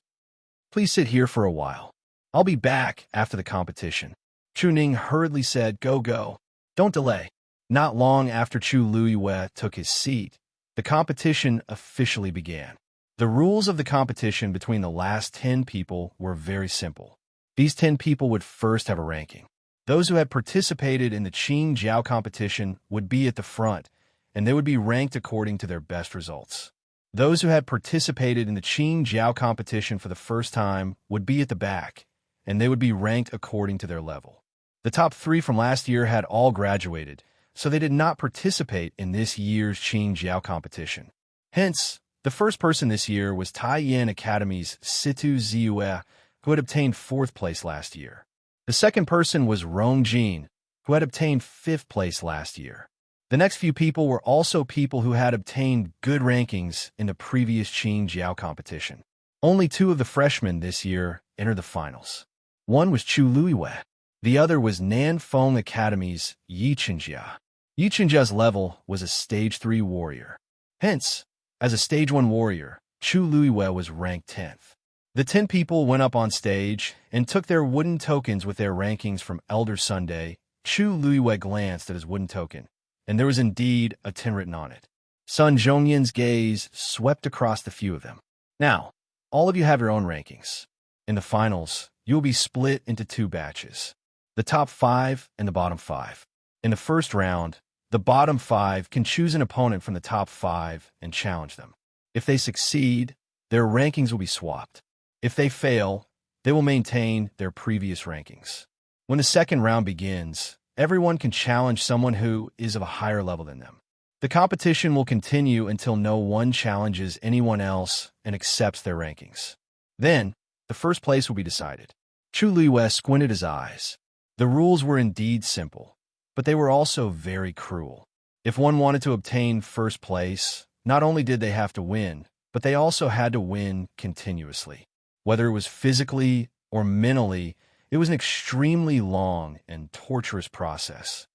Please sit here for a while. I'll be back after the competition. Chu Ning hurriedly said, Go. Don't delay. Not long after Chu Liyue took his seat, the competition officially began. The rules of the competition between the last 10 people were very simple. These 10 people would first have a ranking. Those who had participated in the Qing Jiao competition would be at the front, and they would be ranked according to their best results. Those who had participated in the Qing Jiao competition for the first time would be at the back, and they would be ranked according to their level. The top 3 from last year had all graduated, so they did not participate in this year's Qing Jiao competition. Hence, the first person this year was Taiyin Academy's Situ Ziyue, who had obtained 4th place last year. The second person was Rong Jin, who had obtained 5th place last year. The next few people were also people who had obtained good rankings in the previous Qing Jiao competition. Only 2 of the freshmen this year entered the finals. One was Chu Liyue. The other was Nanfeng Academy's Yi Qinjia. Yi Qinjia's level was a Stage 3 warrior. Hence, as a Stage 1 warrior, Chu Liyue was ranked 10th. The 10 people went up on stage and took their wooden tokens with their rankings from Elder Sunday. Chu Liyue glanced at his wooden token, and there was indeed a 10 written on it. Sun Zhongyan's gaze swept across the few of them. Now, all of you have your own rankings. In the finals, you will be split into 2 batches, the top 5 and the bottom 5. In the first round, the bottom 5 can choose an opponent from the top 5 and challenge them. If they succeed, their rankings will be swapped. If they fail, they will maintain their previous rankings. When the second round begins, everyone can challenge someone who is of a higher level than them. The competition will continue until no one challenges anyone else and accepts their rankings. Then, the first place will be decided. Chu Liyue squinted his eyes. The rules were indeed simple, but they were also very cruel. If one wanted to obtain first place, not only did they have to win, but they also had to win continuously. Whether it was physically or mentally, it was an extremely long and torturous process.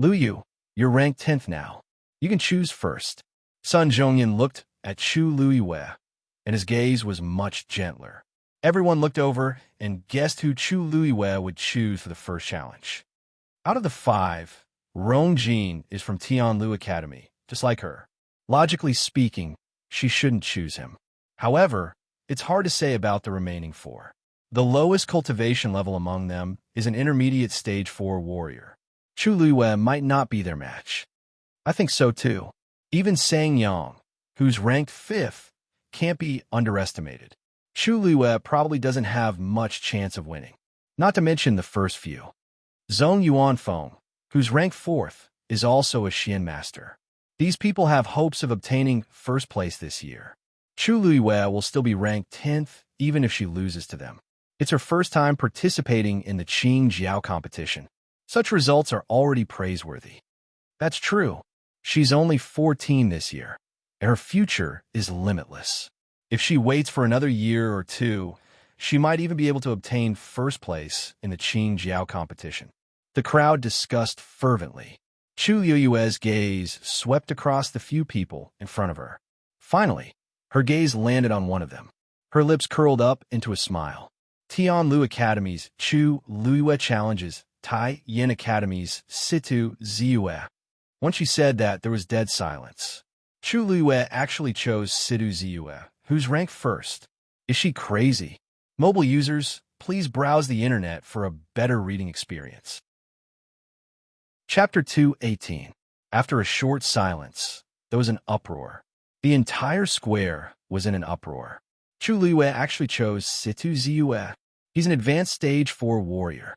Liyue, you're ranked 10th now. You can choose first. Sun Zhongyan looked at Chu Liyue, and his gaze was much gentler. Everyone looked over and guessed who Chu Liyue would choose for the first challenge. Out of the 5, Rong Jin is from Tianlu Academy, just like her. Logically speaking, she shouldn't choose him. However, it's hard to say about the remaining 4. The lowest cultivation level among them is an intermediate Stage 4 warrior. Chu Liyue might not be their match. I think so too. Even Sang Yang, who's ranked 5th, can't be underestimated. Chu Liyue probably doesn't have much chance of winning. Not to mention the first few. Zhong Yuanfeng, who's ranked 4th, is also a Xian master. These people have hopes of obtaining first place this year. Chu Liyue will still be ranked 10th even if she loses to them. It's her first time participating in the Qing Jiao competition. Such results are already praiseworthy. That's true. She's only 14 this year, and her future is limitless. If she waits for another year or 2, she might even be able to obtain first place in the Qing Jiao competition. The crowd discussed fervently. Chu Liyue's gaze swept across the few people in front of her. Finally, her gaze landed on one of them. Her lips curled up into a smile. Tianlu Academy's Chu Liyue challenges Taiyin Academy's Situ Ziyue. Once she said that, there was dead silence. Chu Liyue actually chose Situ Ziyue, who's ranked 1st. Is she crazy? Mobile users, please browse the internet for a better reading experience. Chapter 2:18. After a short silence, there was an uproar. The entire square was in an uproar. Chu Liyue actually chose Situ Ziyue. He's an advanced Stage 4 warrior.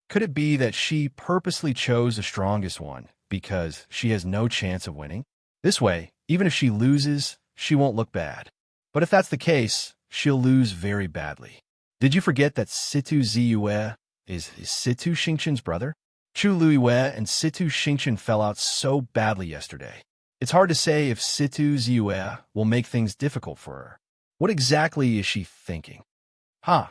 Could it be that she purposely chose the strongest one because she has no chance of winning? This way, even if she loses, she won't look bad. But if that's the case, she'll lose very badly. Did you forget that Situ Ziyue is Situ Xingqin's brother? Chu Luiwei and Situ Xingchen fell out so badly yesterday. It's hard to say if Situ Ziwei will make things difficult for her. What exactly is she thinking? I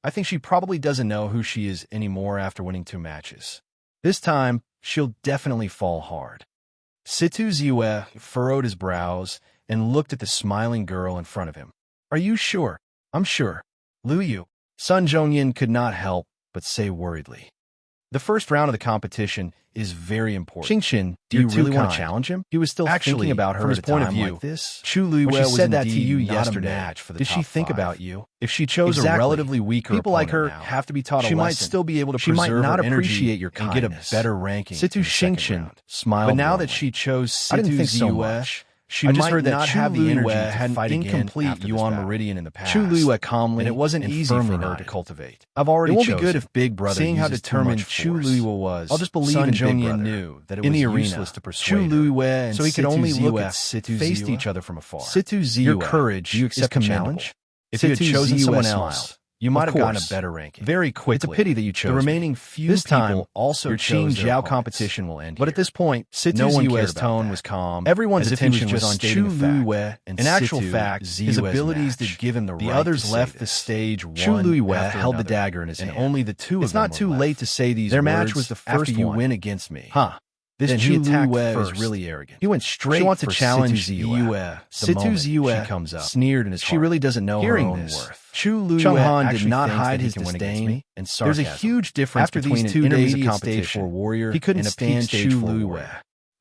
think she probably doesn't know who she is anymore after winning 2 matches. This time, she'll definitely fall hard. Situ Ziwei furrowed his brows and looked at the smiling girl in front of him. Are you sure? I'm sure. Lu Yu. Sun Zhongyin could not help but say worriedly. The first round of the competition is very important. Xingchen, do you really want to challenge him? He was still thinking about her from his point of view. Like this. Chu Luiwei was said that to you yesterday. Match for the Did she think about you? If she chose a relatively weaker people like her have to be taught a lesson. She might still be able to preserve her energy appreciate your kindness and get a better ranking. Situ Xingchen smiled. But now that she chose Situ Ziwei, she might heard that not have the energy to fight incomplete Yuan Meridian in the past. Chu Luiwei calmly, and it wasn't easy for her to cultivate. I've already chosen. It won't be good if Big Brother seeing how determined Chu Luiwei was. I'll just believe in Big Brother knew that it was useless to persuade Chu Luiwei and so he could only look at Situ faced each other from afar. Situ Ziwei, your courage is commendable. If you had chosen someone else, you might have gotten a better ranking. Very quickly. It's a pity that you chose the remaining few this time also your Qing Jiao competition will end. But at this point, no one Yui's tone was calm. Everyone's attention was on Chu Luiwei. In actual fact, his abilities did give him the right. The others left the stage one. Chu Luiwei held the dagger in his hand, and only the two of them. It's not too late to say these words. Their match was the first you win against me. This Chu Luiwei is really arrogant. He went straight for to challenge Ziwei. Situ Ziwei comes up, sneered in his heart. She really doesn't know her own worth. Chu Luiwei did not hide his disdain and sarcasm. There's a huge difference between these 2 days of competition. Warrior he couldn't stand Chu Luiwei.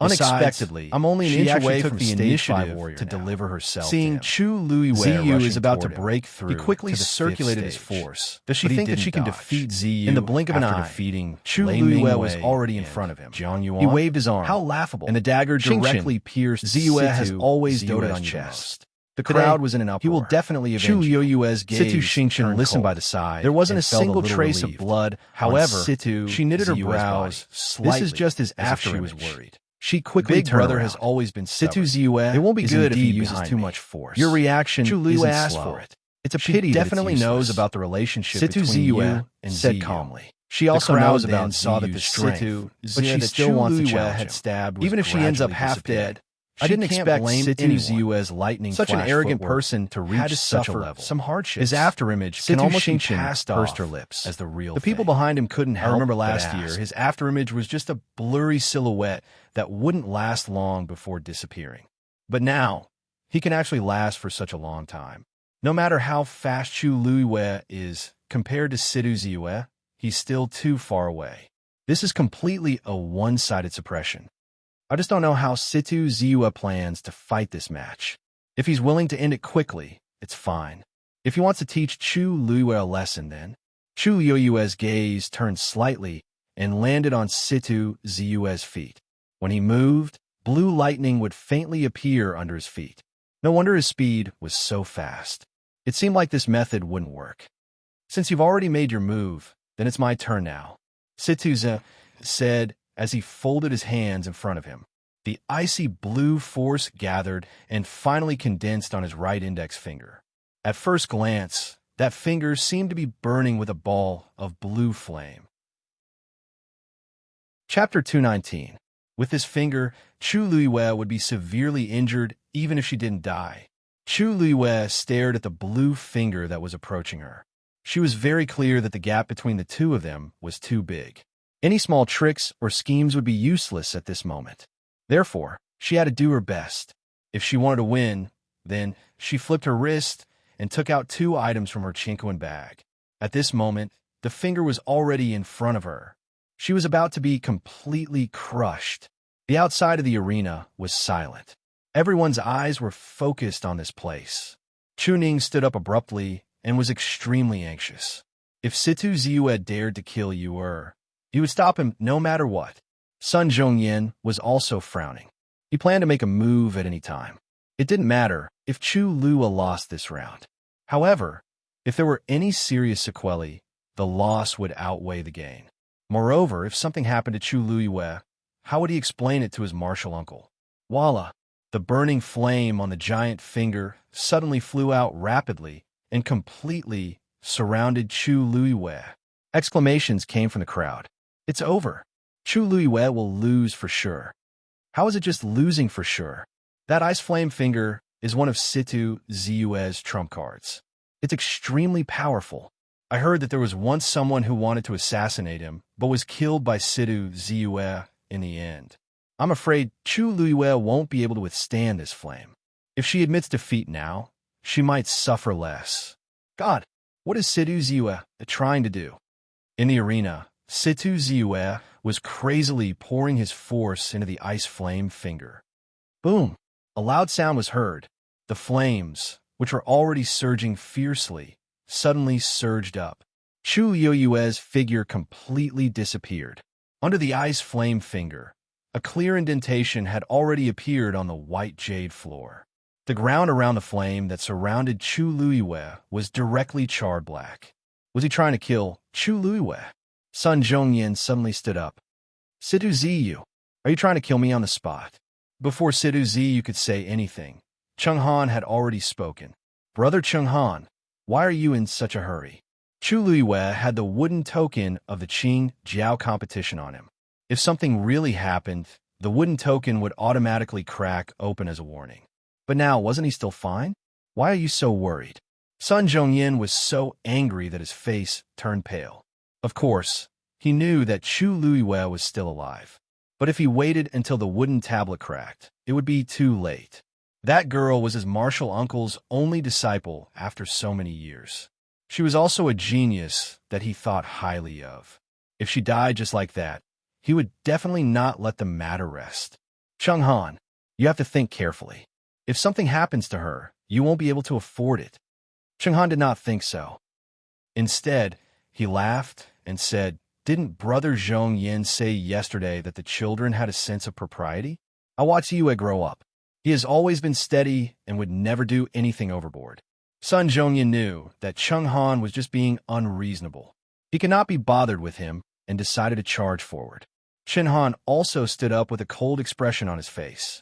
Unexpectedly, I'm only an inch away from the initiative to deliver herself. Seeing Chu Luiwei Ziyu is about to break through. He quickly circulated his force. Does she think that she can defeat Ziyu in the blink of an eye? Defeating Chu Luiwei was already in front of him. He waved his arm. How laughable! And the dagger directly pierced. Ziyu has always doted on chest. The crowd was in an uproar. He will definitely avenge Chu Yui's gaze. Situ Xingchen listened by the side. There wasn't a single trace of blood. However, she knitted her brows slightly. This is just as after she was worried. She quickly Big Brother has always been Situ Ziwei. It won't be good if he uses too much force. Your reaction isn't asked for it. It's a pity. She definitely knows about the relationship between Ziwei and said calmly. She also knows about and saw that the Situ, but she still wants to challenge him. Stabbed even if she ends up half dead. I didn't expect Situ Ziwei's lightning such an arrogant person to reach such a level. Some hardships. His afterimage can almost be passed off her lips as the real. The people behind him couldn't help. I remember last year, his afterimage was just a blurry silhouette that wouldn't last long before disappearing. But now, he can actually last for such a long time. No matter how fast Chu Luiwei is compared to Situ Ziwei, he's still too far away. This is completely a one-sided suppression. I just don't know how Situ Ziwei plans to fight this match. If he's willing to end it quickly, it's fine. If he wants to teach Chu Luiwei a lesson, then Chu Yui's gaze turned slightly and landed on Situ Ziwei's feet. When he moved, blue lightning would faintly appear under his feet. No wonder his speed was so fast. It seemed like this method wouldn't work. Since you've already made your move, then it's my turn now, Situ said as he folded his hands in front of him. The icy blue force gathered and finally condensed on his right index finger. At first glance, that finger seemed to be burning with a ball of blue flame. Chapter 219. With this finger, Chu Luiwei would be severely injured even if she didn't die. Chu Luiwei stared at the blue finger that was approaching her. She was very clear that the gap between the two of them was too big. Any small tricks or schemes would be useless at this moment. Therefore, she had to do her best. If she wanted to win, then she flipped her wrist and took out 2 items from her chinquan bag. At this moment, the finger was already in front of her. She was about to be completely crushed. The outside of the arena was silent. Everyone's eyes were focused on this place. Chu Ning stood up abruptly and was extremely anxious. If Situ Ziwei dared to kill Yuer, he would stop him no matter what. Sun Zhongyin was also frowning. He planned to make a move at any time. It didn't matter if Chu Luiwei lost this round. However, if there were any serious sequelae, the loss would outweigh the gain. Moreover, if something happened to Chu Luiwei, how would he explain it to his martial uncle? Voila! The burning flame on the giant finger suddenly flew out rapidly and completely surrounded Chu Luiwei. Exclamations came from the crowd. It's over. Chu Luiyue will lose for sure. How is it just losing for sure? That Ice Flame Finger is one of Situ Ziyue's trump cards. It's extremely powerful. I heard that there was once someone who wanted to assassinate him, but was killed by Situ Ziyue in the end. I'm afraid Chu Luiyue won't be able to withstand this flame. If she admits defeat now, she might suffer less. God, what is Situ Ziyue trying to do? In the arena, Situ Ziyue was crazily pouring his force into the Ice Flame Finger. Boom! A loud sound was heard. The flames, which were already surging fiercely, suddenly surged up. Chu Luiyue's figure completely disappeared. Under the Ice Flame Finger, a clear indentation had already appeared on the white jade floor. The ground around the flame that surrounded Chu Luiyue was directly charred black. Was he trying to kill Chu Luiyue? Sun Zhongyan suddenly stood up. Situ Ziyu, are you trying to kill me on the spot? Before Situ Ziyu could say anything, Cheng Han had already spoken. Brother Cheng Han, why are you in such a hurry? Chu Luiyue had the wooden token of the Qing Jiao competition on him. If something really happened, the wooden token would automatically crack open as a warning. But now, wasn't he still fine? Why are you so worried? Sun Zhongyan was so angry that his face turned pale. Of course, he knew that Chu Luiyue was still alive. But if he waited until the wooden tablet cracked, it would be too late. That girl was his martial uncle's only disciple after so many years. She was also a genius that he thought highly of. If she died just like that, he would definitely not let the matter rest. Cheng Han, you have to think carefully. If something happens to her, you won't be able to afford it. Cheng Han did not think so. Instead, he laughed and said, didn't Brother Zhong Yin say yesterday that the children had a sense of propriety? I watched Yue grow up. He has always been steady and would never do anything overboard. Sun Zhongyan knew that Cheng Han was just being unreasonable. He could not be bothered with him and decided to charge forward. Chen Han also stood up with a cold expression on his face.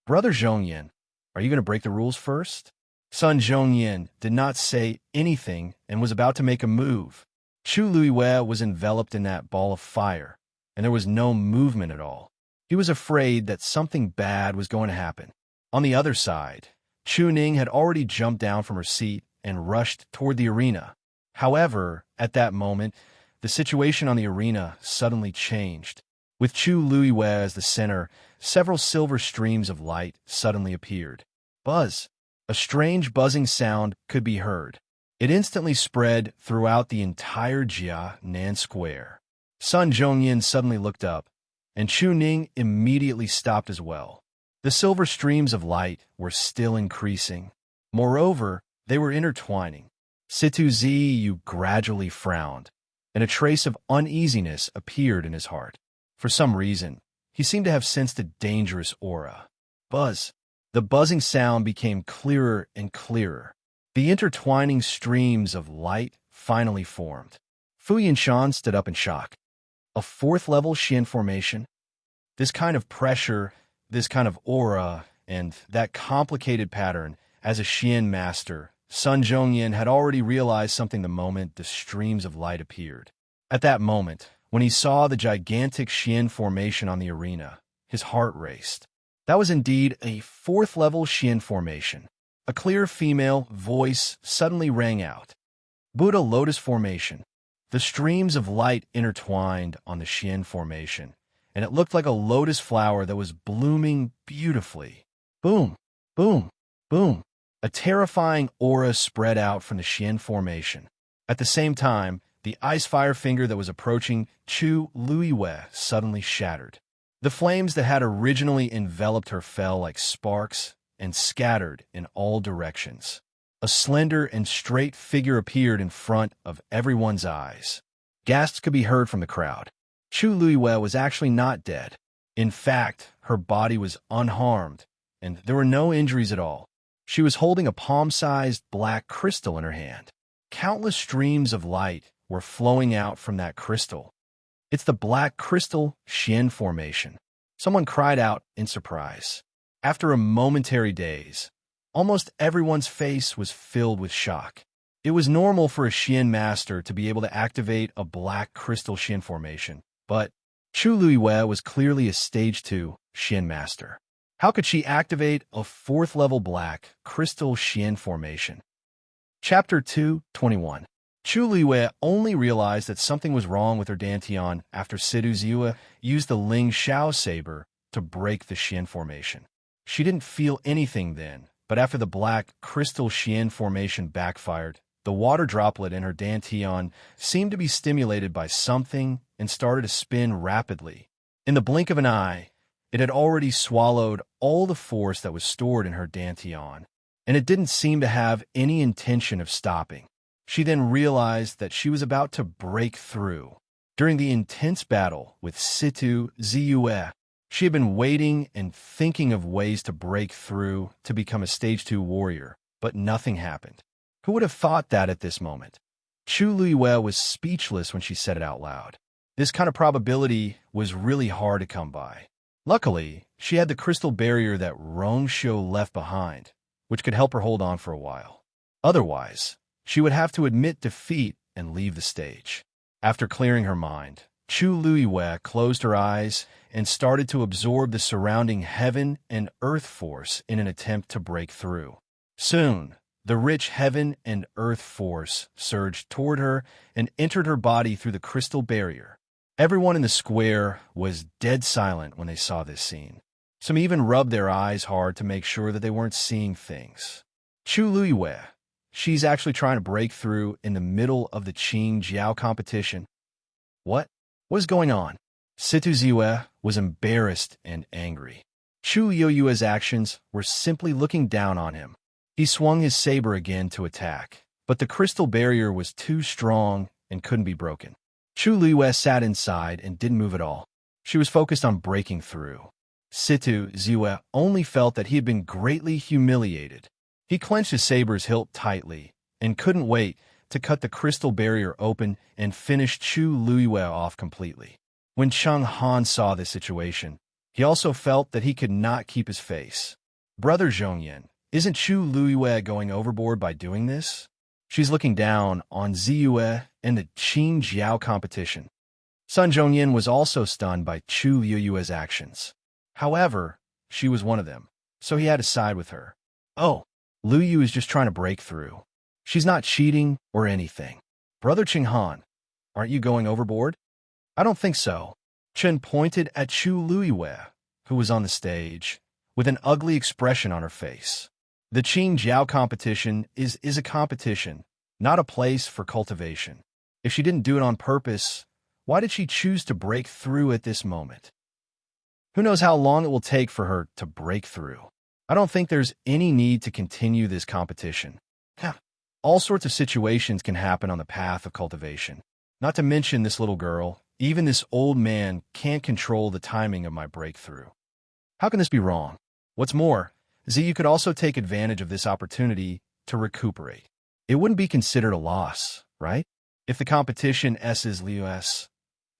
Brother Zhongyan, are you going to break the rules first? Sun Zhongyan did not say anything and was about to make a move. Chu Luiyue was enveloped in that ball of fire, and there was no movement at all. He was afraid that something bad was going to happen. On the other side, Chu Ning had already jumped down from her seat and rushed toward the arena. However, at that moment, the situation on the arena suddenly changed. With Chu Luiyue as the center, several silver streams of light suddenly appeared. Buzz! A strange buzzing sound could be heard. It instantly spread throughout the entire Jia Nan Square. Sun Zhongyan suddenly looked up, and Chu Ning immediately stopped as well. The silver streams of light were still increasing. Moreover, they were intertwining. Situ Ziyu gradually frowned, and a trace of uneasiness appeared in his heart. For some reason, he seemed to have sensed a dangerous aura. Buzz! The buzzing sound became clearer and clearer. The intertwining streams of light finally formed. Fu Yinshan stood up in shock. A fourth-level Xian formation? This kind of pressure, this kind of aura, and that complicated pattern, as a Xian master, Sun Zhongyan had already realized something the moment the streams of light appeared. At that moment, when he saw the gigantic Xian formation on the arena, his heart raced. That was indeed a fourth-level Xian formation. A clear female voice suddenly rang out. Buddha Lotus Formation. The streams of light intertwined on the Xian formation, and it looked like a lotus flower that was blooming beautifully. Boom, boom, boom. A terrifying aura spread out from the Xian formation. At the same time, the ice fire finger that was approaching Chu Luiyue suddenly shattered. The flames that had originally enveloped her fell like sparks and scattered in all directions. A slender and straight figure appeared in front of everyone's eyes. Gasps could be heard from the crowd. Chu Luiyue was actually not dead. In fact, her body was unharmed, and there were no injuries at all. She was holding a palm-sized black crystal in her hand. Countless streams of light were flowing out from that crystal. It's the Black Crystal Xian Formation. Someone cried out in surprise. After a momentary daze, almost everyone's face was filled with shock. It was normal for a Xian master to be able to activate a Black Crystal Xian Formation, but Chu Luiyue was clearly a Stage 2 Xian master. How could she activate a 4th-level black crystal Xian formation? Chapter 2:21. Chu Luiyue only realized that something was wrong with her Dantian after Sidu Ziwa used the Ling Xiao saber to break the Xian formation. She didn't feel anything then, but after the black crystal Xian formation backfired, the water droplet in her Dantian seemed to be stimulated by something and started to spin rapidly. In the blink of an eye, it had already swallowed all the force that was stored in her Dantian, and it didn't seem to have any intention of stopping. She then realized that she was about to break through. During the intense battle with Situ Ziyue, she had been waiting and thinking of ways to break through to become a Stage 2 warrior, but nothing happened. Who would have thought that at this moment? Chu Luiyue was speechless when she said it out loud. This kind of probability was really hard to come by. Luckily, she had the crystal barrier that Rongshou left behind, which could help her hold on for a while. Otherwise, she would have to admit defeat and leave the stage. After clearing her mind, Chu Luiyue closed her eyes and started to absorb the surrounding heaven and earth force in an attempt to break through. Soon, the rich heaven and earth force surged toward her and entered her body through the crystal barrier. Everyone in the square was dead silent when they saw this scene. Some even rubbed their eyes hard to make sure that they weren't seeing things. Chu Luiyue, she's actually trying to break through in the middle of the Qing Jiao competition. What was going on? Situ Ziwe was embarrassed and angry. Chu Luiyue's actions were simply looking down on him. He swung his saber again to attack, but the crystal barrier was too strong and couldn't be broken. Chu Luiyue sat inside and didn't move at all. She was focused on breaking through. Situ Ziwe only felt that he had been greatly humiliated. He clenched his saber's hilt tightly and couldn't wait to cut the crystal barrier open and finish Chu Luiyue off completely. When Cheng Han saw this situation, he also felt that he could not keep his face. Brother Zhongyan, isn't Chu Luiyue going overboard by doing this? She's looking down on Ziyue in the Qing Jiao competition. Sun Zhongyan was also stunned by Chu Luiyue's actions. However, she was one of them, so he had to side with her. Oh, Luyu is just trying to break through. She's not cheating or anything. Brother Cheng Han, aren't you going overboard? I don't think so. Chen pointed at Chu Luiyue, who was on the stage, with an ugly expression on her face. The Qing Jiao competition is a competition, not a place for cultivation. If she didn't do it on purpose, why did she choose to break through at this moment? Who knows how long it will take for her to break through? I don't think there's any need to continue this competition. All sorts of situations can happen on the path of cultivation. Not to mention this little girl, even this old man can't control the timing of my breakthrough. How can this be wrong? What's more, Ziyu could also take advantage of this opportunity to recuperate. It wouldn't be considered a loss, right? If the competition S's Liu-S,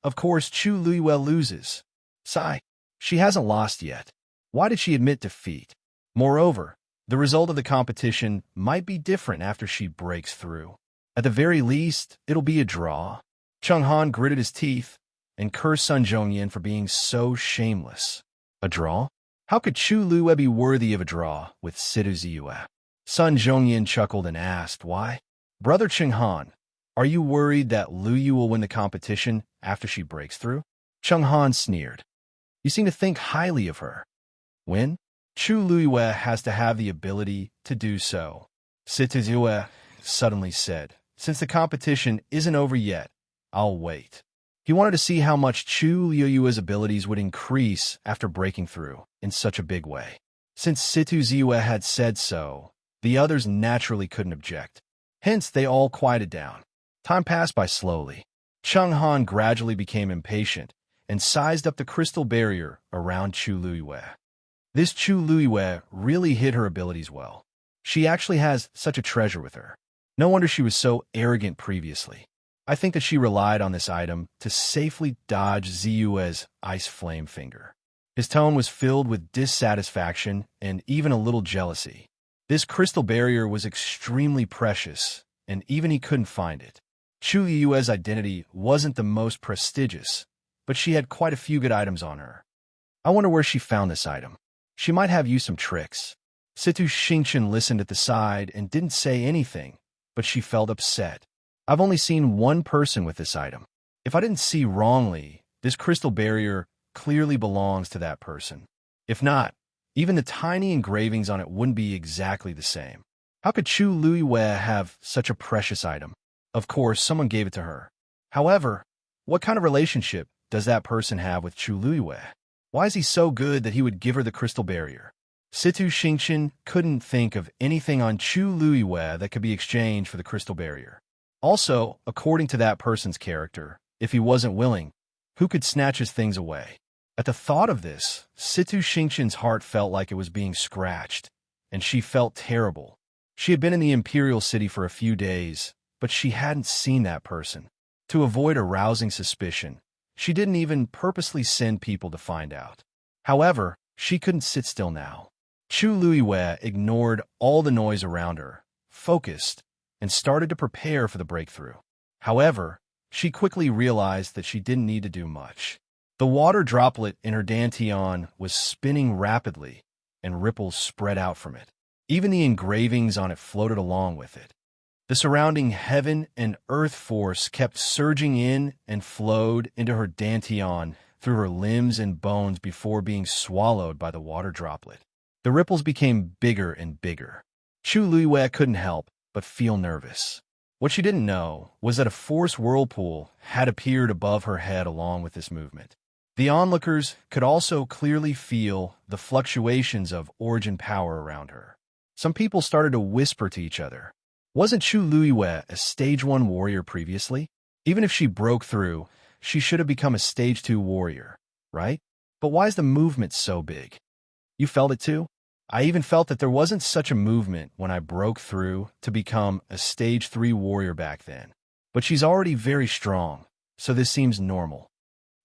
of course Chu Luiyue loses. Sigh, she hasn't lost yet. Why did she admit defeat? Moreover, the result of the competition might be different after she breaks through. At the very least, it'll be a draw. Cheng Han gritted his teeth and cursed Sun Zhongyan for being so shameless. A draw? How could Chu Luiyue be worthy of a draw with Sidu Ziyue? Sun Zhongyan chuckled and asked, why? Brother Cheng Han, are you worried that Luyu will win the competition after she breaks through? Cheng Han sneered. You seem to think highly of her. When? Chu Luiyue has to have the ability to do so. Situ Ziyue suddenly said, since the competition isn't over yet, I'll wait. He wanted to see how much Chu Luiyue's abilities would increase after breaking through in such a big way. Since Situ Ziyue had said so, the others naturally couldn't object. Hence, they all quieted down. Time passed by slowly. Cheng Han gradually became impatient and sized up the crystal barrier around Chu Luiyue. This Chu Luiyue really hid her abilities well. She actually has such a treasure with her. No wonder she was so arrogant previously. I think that she relied on this item to safely dodge Ziyue's ice flame finger. His tone was filled with dissatisfaction and even a little jealousy. This crystal barrier was extremely precious, and even he couldn't find it. Chu Luiyue's identity wasn't the most prestigious, but she had quite a few good items on her. I wonder where she found this item. She might have used some tricks. Situ Xingchen listened at the side and didn't say anything, but she felt upset. I've only seen one person with this item. If I didn't see wrongly, this crystal barrier clearly belongs to that person. If not, even the tiny engravings on it wouldn't be exactly the same. How could Chu Luiwei have such a precious item? Of course, someone gave it to her. However, what kind of relationship does that person have with Chu Luiwei? Why is he so good that he would give her the crystal barrier? Situ Xingchen couldn't think of anything on Chu Luiwei that could be exchanged for the crystal barrier. Also, according to that person's character, if he wasn't willing, who could snatch his things away? At the thought of this, Situ Xingchen's heart felt like it was being scratched, and she felt terrible. She had been in the Imperial city for a few days, but she hadn't seen that person. To avoid arousing suspicion, she didn't even purposely send people to find out. However, she couldn't sit still now. Chu Luiwei ignored all the noise around her, focused, and started to prepare for the breakthrough. However, she quickly realized that she didn't need to do much. The water droplet in her dantian was spinning rapidly, and ripples spread out from it. Even the engravings on it floated along with it. The surrounding heaven and earth force kept surging in and flowed into her dantian through her limbs and bones before being swallowed by the water droplet. The ripples became bigger and bigger. Chu Luiwei couldn't help but feel nervous. What she didn't know was that a force whirlpool had appeared above her head along with this movement. The onlookers could also clearly feel the fluctuations of origin power around her. Some people started to whisper to each other. Wasn't Chu Luiwei a Stage 1 warrior previously? Even if she broke through, she should have become a Stage 2 warrior, right? But why is the movement so big? You felt it too? I even felt that there wasn't such a movement when I broke through to become a Stage 3 warrior back then. But she's already very strong, so this seems normal.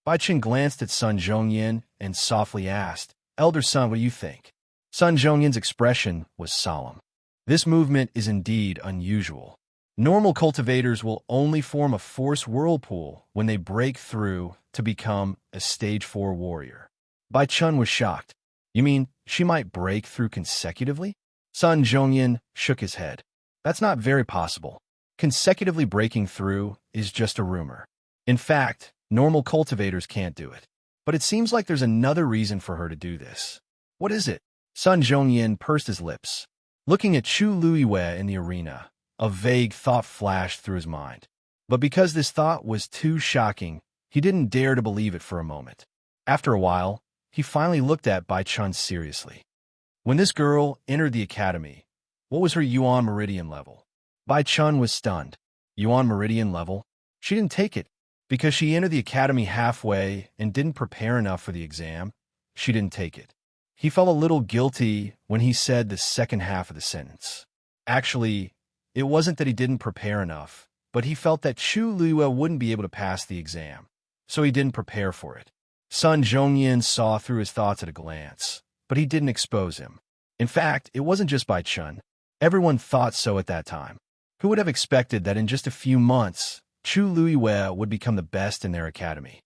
Bai Chen glanced at Sun Zhongyan and softly asked, Elder Sun, what do you think? Sun Zhongyan's expression was solemn. This movement is indeed unusual. Normal cultivators will only form a force whirlpool when they break through to become a Stage 4 warrior. Bai Chen was shocked. You mean she might break through consecutively? Sun Zhongyan shook his head. That's not very possible. Consecutively breaking through is just a rumor. In fact, normal cultivators can't do it. But it seems like there's another reason for her to do this. What is it? Sun Zhongyan pursed his lips. Looking at Chu Luiwei in the arena, a vague thought flashed through his mind. But because this thought was too shocking, he didn't dare to believe it for a moment. After a while, he finally looked at Bai Chen seriously. When this girl entered the academy, what was her Yuan Meridian level? Bai Chen was stunned. Yuan Meridian level? She didn't take it. Because she entered the academy halfway and didn't prepare enough for the exam, she didn't take it. He felt a little guilty when he said the second half of the sentence. Actually, it wasn't that he didn't prepare enough, but he felt that Chu Luiwei wouldn't be able to pass the exam, so he didn't prepare for it. Sun Zhongyan saw through his thoughts at a glance, but he didn't expose him. In fact, it wasn't just Bai Chen. Everyone thought so at that time. Who would have expected that in just a few months, Chu Luiwei would become the best in their academy?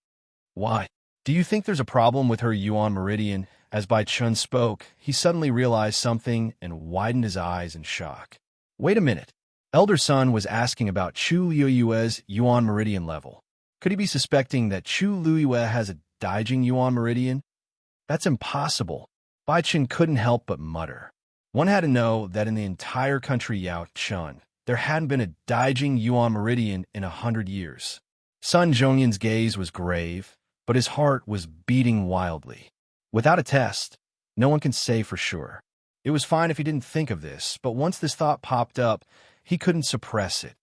Why? Do you think there's a problem with her Yuan Meridian? As Bai Chen spoke, he suddenly realized something and widened his eyes in shock. Wait a minute. Elder Sun was asking about Chu Luiwei's Yuan Meridian level. Could he be suspecting that Chu Luiwei has a Daijing Yuan Meridian? That's impossible. Bai Chen couldn't help but mutter. One had to know that in the entire country Yao Chun, there hadn't been a Daijing Yuan Meridian in 100 years. Sun Zhongyan's gaze was grave, but his heart was beating wildly. Without a test, no one can say for sure. It was fine if he didn't think of this, but once this thought popped up, he couldn't suppress it.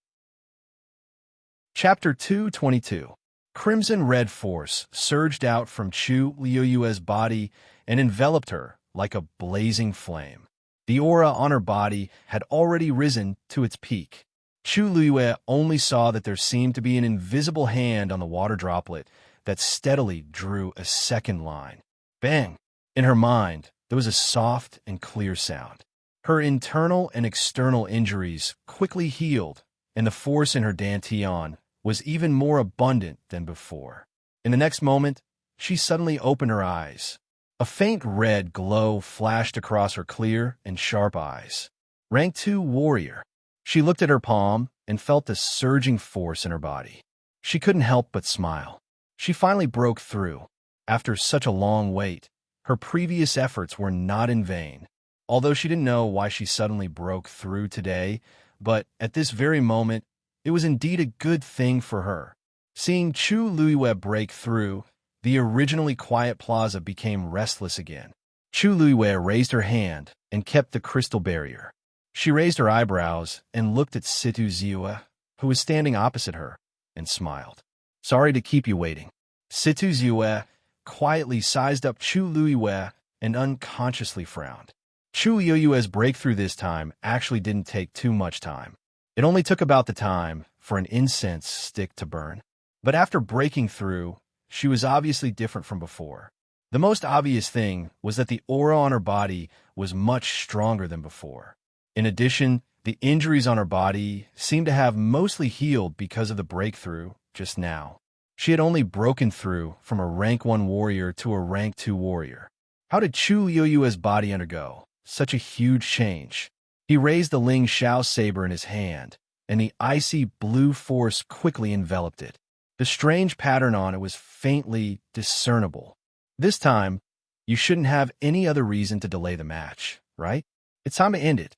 Chapter 222. Crimson red force surged out from Chu Luiwei's body and enveloped her like a blazing flame. The aura on her body had already risen to its peak. Chu Luiwei only saw that there seemed to be an invisible hand on the water droplet that steadily drew a second line. Bang! In her mind, there was a soft and clear sound. Her internal and external injuries quickly healed, and the force in her dantian was even more abundant than before. In the next moment, she suddenly opened her eyes. A faint red glow flashed across her clear and sharp eyes. Rank 2 warrior. She looked at her palm and felt the surging force in her body. She couldn't help but smile. She finally broke through. After such a long wait, her previous efforts were not in vain. Although she didn't know why she suddenly broke through today, but at this very moment, it was indeed a good thing for her. Seeing Chu Luiwe break through, the originally quiet plaza became restless again. Chu Luiwe raised her hand and kept the crystal barrier. She raised her eyebrows and looked at Situ Ziue, who was standing opposite her, and smiled. Sorry to keep you waiting. Situ Ziue quietly sized up Chu Luiwe and unconsciously frowned. Chu Luiwe's breakthrough this time actually didn't take too much time. It only took about the time for an incense stick to burn. But after breaking through, she was obviously different from before. The most obvious thing was that the aura on her body was much stronger than before. In addition, the injuries on her body seemed to have mostly healed because of the breakthrough just now. She had only broken through from a rank 1 warrior to a rank 2 warrior. How did Chu Yueyue's body undergo such a huge change? He raised the Ling Xiao saber in his hand, and the icy blue force quickly enveloped it. The strange pattern on it was faintly discernible. This time, you shouldn't have any other reason to delay the match, right? It's time to end it.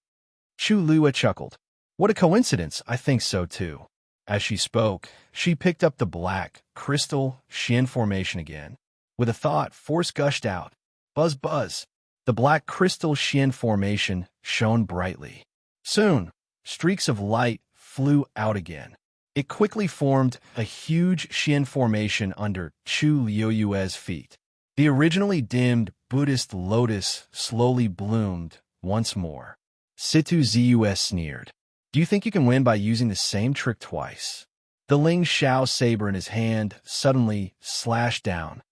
Chu Lue chuckled. What a coincidence, I think so too. As she spoke, she picked up the black, crystal Xian formation again. With a thought, force gushed out. Buzz, buzz. The black crystal Xian formation shone brightly. Soon, streaks of light flew out again. It quickly formed a huge Xian formation under Chu Luoyue's feet. The originally dimmed Buddhist lotus slowly bloomed once more. Situ Ziyue sneered. Do you think you can win by using the same trick twice? The Ling Xiao saber in his hand suddenly slashed down,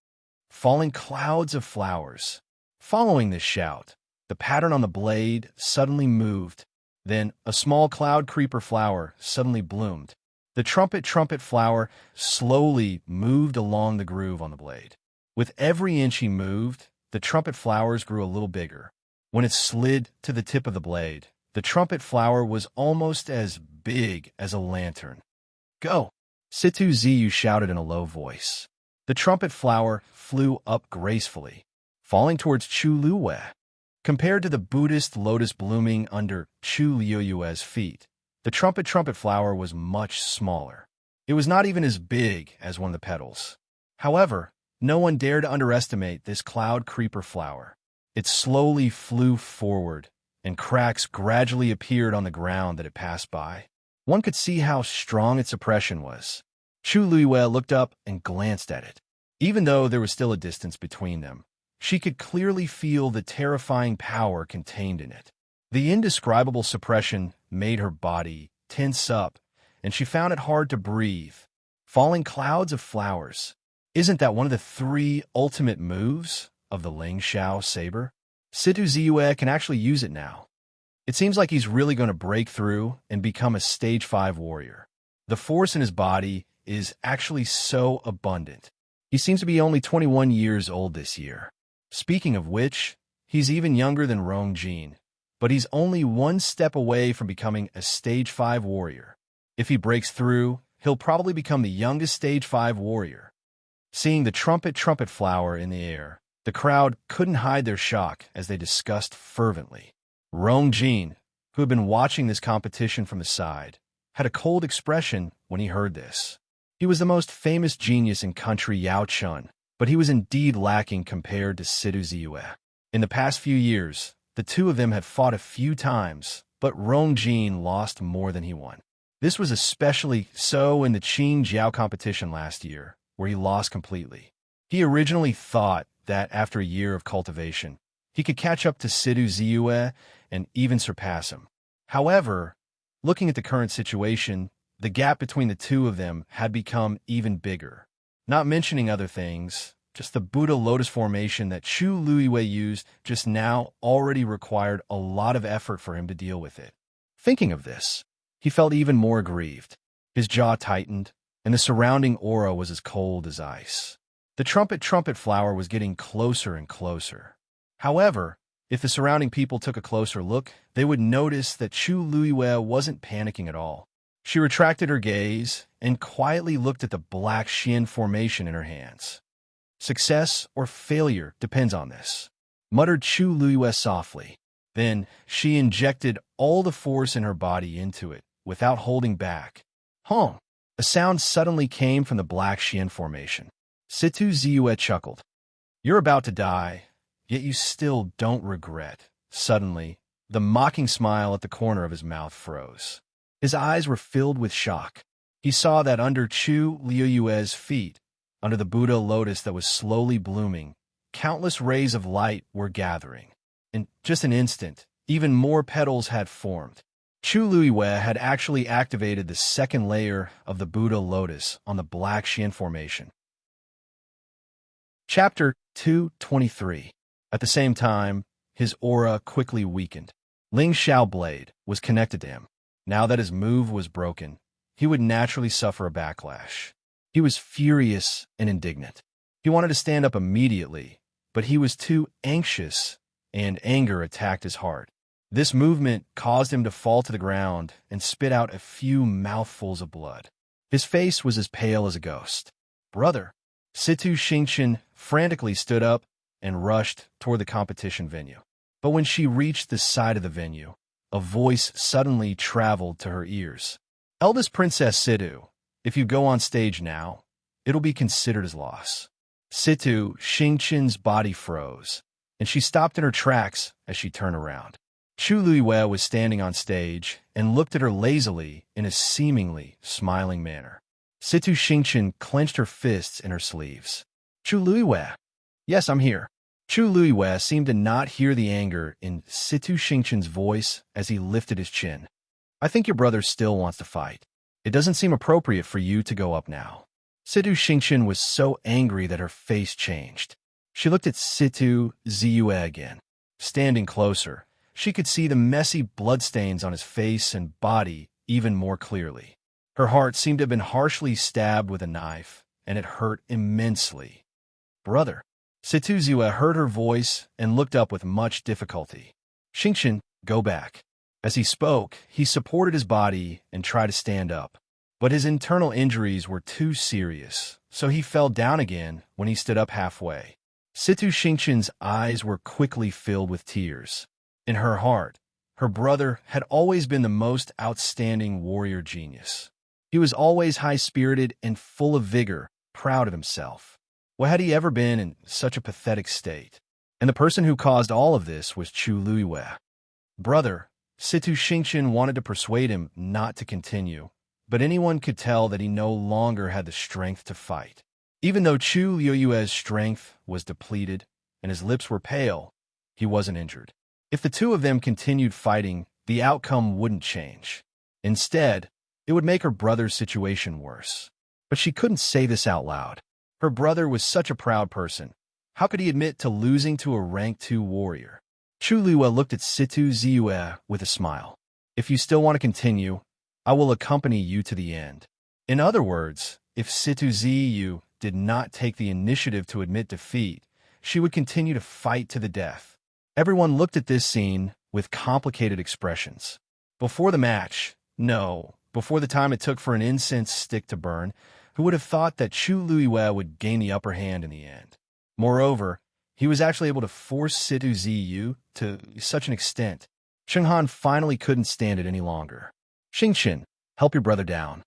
falling clouds of flowers. Following this shout, the pattern on the blade suddenly moved. Then a small cloud creeper flower suddenly bloomed. The trumpet flower slowly moved along the groove on the blade. With every inch he moved, the trumpet flowers grew a little bigger. When it slid to the tip of the blade, the trumpet flower was almost as big as a lantern. Go! Situ Ziyu shouted in a low voice. The trumpet flower flew up gracefully, falling towards Chu Lue. Compared to the Buddhist lotus blooming under Chu Luoyue's feet, the trumpet flower was much smaller. It was not even as big as one of the petals. However, no one dared to underestimate this cloud creeper flower. It slowly flew forward, and cracks gradually appeared on the ground that it passed by. One could see how strong its oppression was. Chu Luiyue looked up and glanced at it. Even though there was still a distance between them, she could clearly feel the terrifying power contained in it. The indescribable suppression made her body tense up, and she found it hard to breathe. Falling clouds of flowers. Isn't that one of the 3 ultimate moves of the Ling Xiao saber? Situ Ziyue can actually use it now. It seems like he's really going to break through and become a stage 5 warrior. The force in his body is actually so abundant. He seems to be only 21 years old this year. Speaking of which, he's even younger than Rong Jin, but he's only 1 step away from becoming a stage 5 warrior. If he breaks through, he'll probably become the youngest stage 5 warrior. Seeing the trumpet flower in the air, the crowd couldn't hide their shock as they discussed fervently. Rong Jin, who had been watching this competition from the side, had a cold expression when he heard this. He was the most famous genius in country Yao Chun, but he was indeed lacking compared to Situ Ziyue. In the past few years, the two of them had fought a few times, but Rong Jin lost more than he won. This was especially so in the Qin Jiao competition last year, where he lost completely. He originally thought that after a year of cultivation, he could catch up to Situ Ziyue and even surpass him. However, looking at the current situation, the gap between the two of them had become even bigger. Not mentioning other things, just the Buddha lotus formation that Chu Luiyue used just now already required a lot of effort for him to deal with it. Thinking of this, he felt even more aggrieved. His jaw tightened, and the surrounding aura was as cold as ice. The trumpet flower was getting closer and closer. However, if the surrounding people took a closer look, they would notice that Chu Luiyue wasn't panicking at all. She retracted her gaze and quietly looked at the black Xian formation in her hands. Success or failure depends on this, muttered Chu Luiyue softly. Then she injected all the force in her body into it, without holding back. Honk! A sound suddenly came from the black Xian formation. Situ Ziyue chuckled. You're about to die, yet you still don't regret. Suddenly, the mocking smile at the corner of his mouth froze. His eyes were filled with shock. He saw that under Chu Luiyue's feet, under the Buddha lotus that was slowly blooming, countless rays of light were gathering. In just an instant, even more petals had formed. Chu Luiyue had actually activated the second layer of the Buddha lotus on the black Xian formation. Chapter 223. At the same time, his aura quickly weakened. Ling Xiao Blade was connected to him. Now that his move was broken, he would naturally suffer a backlash. He was furious and indignant. He wanted to stand up immediately, but he was too anxious, and anger attacked his heart. This movement caused him to fall to the ground and spit out a few mouthfuls of blood. His face was as pale as a ghost. Brother! Situ Xingqian frantically stood up and rushed toward the competition venue. But when she reached the side of the venue, a voice suddenly traveled to her ears. Eldest Princess Situ, if you go on stage now, it'll be considered as loss. Situ Xingqian's body froze, and she stopped in her tracks as she turned around. Chu Luiyue was standing on stage and looked at her lazily in a seemingly smiling manner. Situ Xingqian clenched her fists in her sleeves. Chu Luiyue. Yes, I'm here. Chu Luiyue seemed to not hear the anger in Situ Xingqian's voice as he lifted his chin. I think your brother still wants to fight. It doesn't seem appropriate for you to go up now. Situ Xingqian was so angry that her face changed. She looked at Situ Ziyue again. Standing closer, she could see the messy bloodstains on his face and body even more clearly. Her heart seemed to have been harshly stabbed with a knife, and it hurt immensely. Brother! Situ Ziyue heard her voice and looked up with much difficulty. Xingqian, go back. As he spoke, he supported his body and tried to stand up. But his internal injuries were too serious, so he fell down again when he stood up halfway. Situ Xingqian's eyes were quickly filled with tears. In her heart, her brother had always been the most outstanding warrior genius. He was always high-spirited and full of vigor, proud of himself. Why had he ever been in such a pathetic state? And the person who caused all of this was Chu Luiyue. Brother, Situ Xingqian wanted to persuade him not to continue, but anyone could tell that he no longer had the strength to fight. Even though Chu Luiyue's strength was depleted and his lips were pale, he wasn't injured. If the two of them continued fighting, the outcome wouldn't change. Instead, it would make her brother's situation worse. But she couldn't say this out loud. Her brother was such a proud person. How could he admit to losing to a rank 2 warrior? Chu Luiyue looked at Situ Ziyue with a smile. If you still want to continue, I will accompany you to the end. In other words, if Situ Ziyue did not take the initiative to admit defeat, she would continue to fight to the death. Everyone looked at this scene with complicated expressions. Before the match, no, before the time it took for an incense stick to burn, who would have thought that Chu Luiyue would gain the upper hand in the end? Moreover, he was actually able to force Situ Ziyue to such an extent. Chenghan finally couldn't stand it any longer. Xingqian, help your brother down.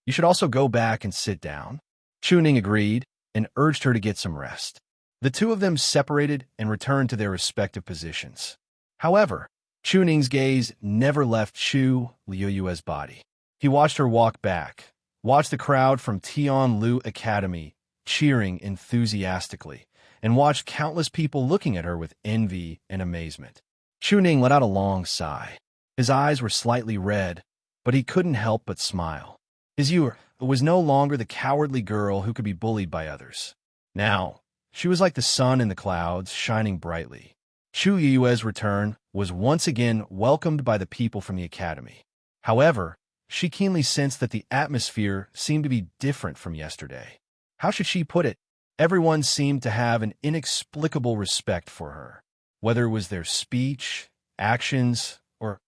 You should also go back and sit down. Chu Ning agreed and urged her to get some rest. The two of them separated and returned to their respective positions. However, Chu Ning's gaze never left Chu Luiyue's body. He watched her walk back, watched the crowd from Tianlu Academy cheering enthusiastically, and watched countless people looking at her with envy and amazement. Chu Ning let out a long sigh. His eyes were slightly red, but he couldn't help but smile. His Yue was no longer the cowardly girl who could be bullied by others. Now, she was like the sun in the clouds, shining brightly. Chu Yue's return was once again welcomed by the people from the academy. However, she keenly sensed that the atmosphere seemed to be different from yesterday. How should she put it? Everyone seemed to have an inexplicable respect for her. Whether it was their speech, actions, or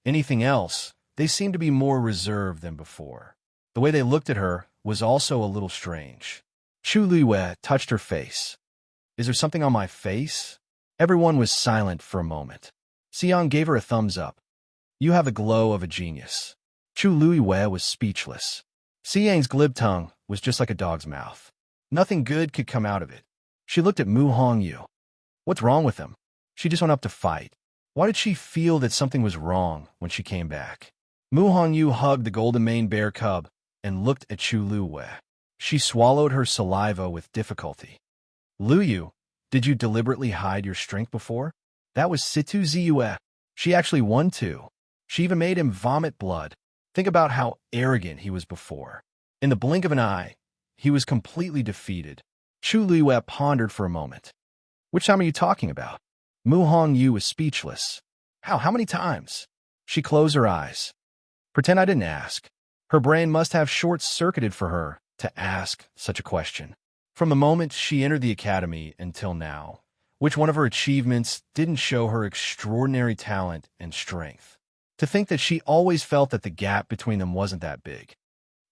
anything else, they seemed to be more reserved than before. The way they looked at her was also a little strange. Chu Luiwei touched her face. Is there something on my face? Everyone was silent for a moment. Xiang gave her a thumbs up. You have the glow of a genius. Chu Luiwei was speechless. Xiang's glib tongue was just like a dog's mouth. Nothing good could come out of it. She looked at Mu Hongyu. What's wrong with him? She just went up to fight. Why did she feel that something was wrong when she came back? Mu Hongyu hugged the golden maned bear cub and looked at Chu Luiwei. She swallowed her saliva with difficulty. Luyu, did you deliberately hide your strength before? That was Situ Ziyue. She actually won too. She even made him vomit blood. Think about how arrogant he was before. In the blink of an eye, he was completely defeated. Chu Luiwei pondered for a moment. Which time are you talking about? Mu Hongyu was speechless. How many times? She closed her eyes. Pretend I didn't ask. Her brain must have short-circuited for her to ask such a question. From the moment she entered the academy until now, which one of her achievements didn't show her extraordinary talent and strength? To think that she always felt that the gap between them wasn't that big.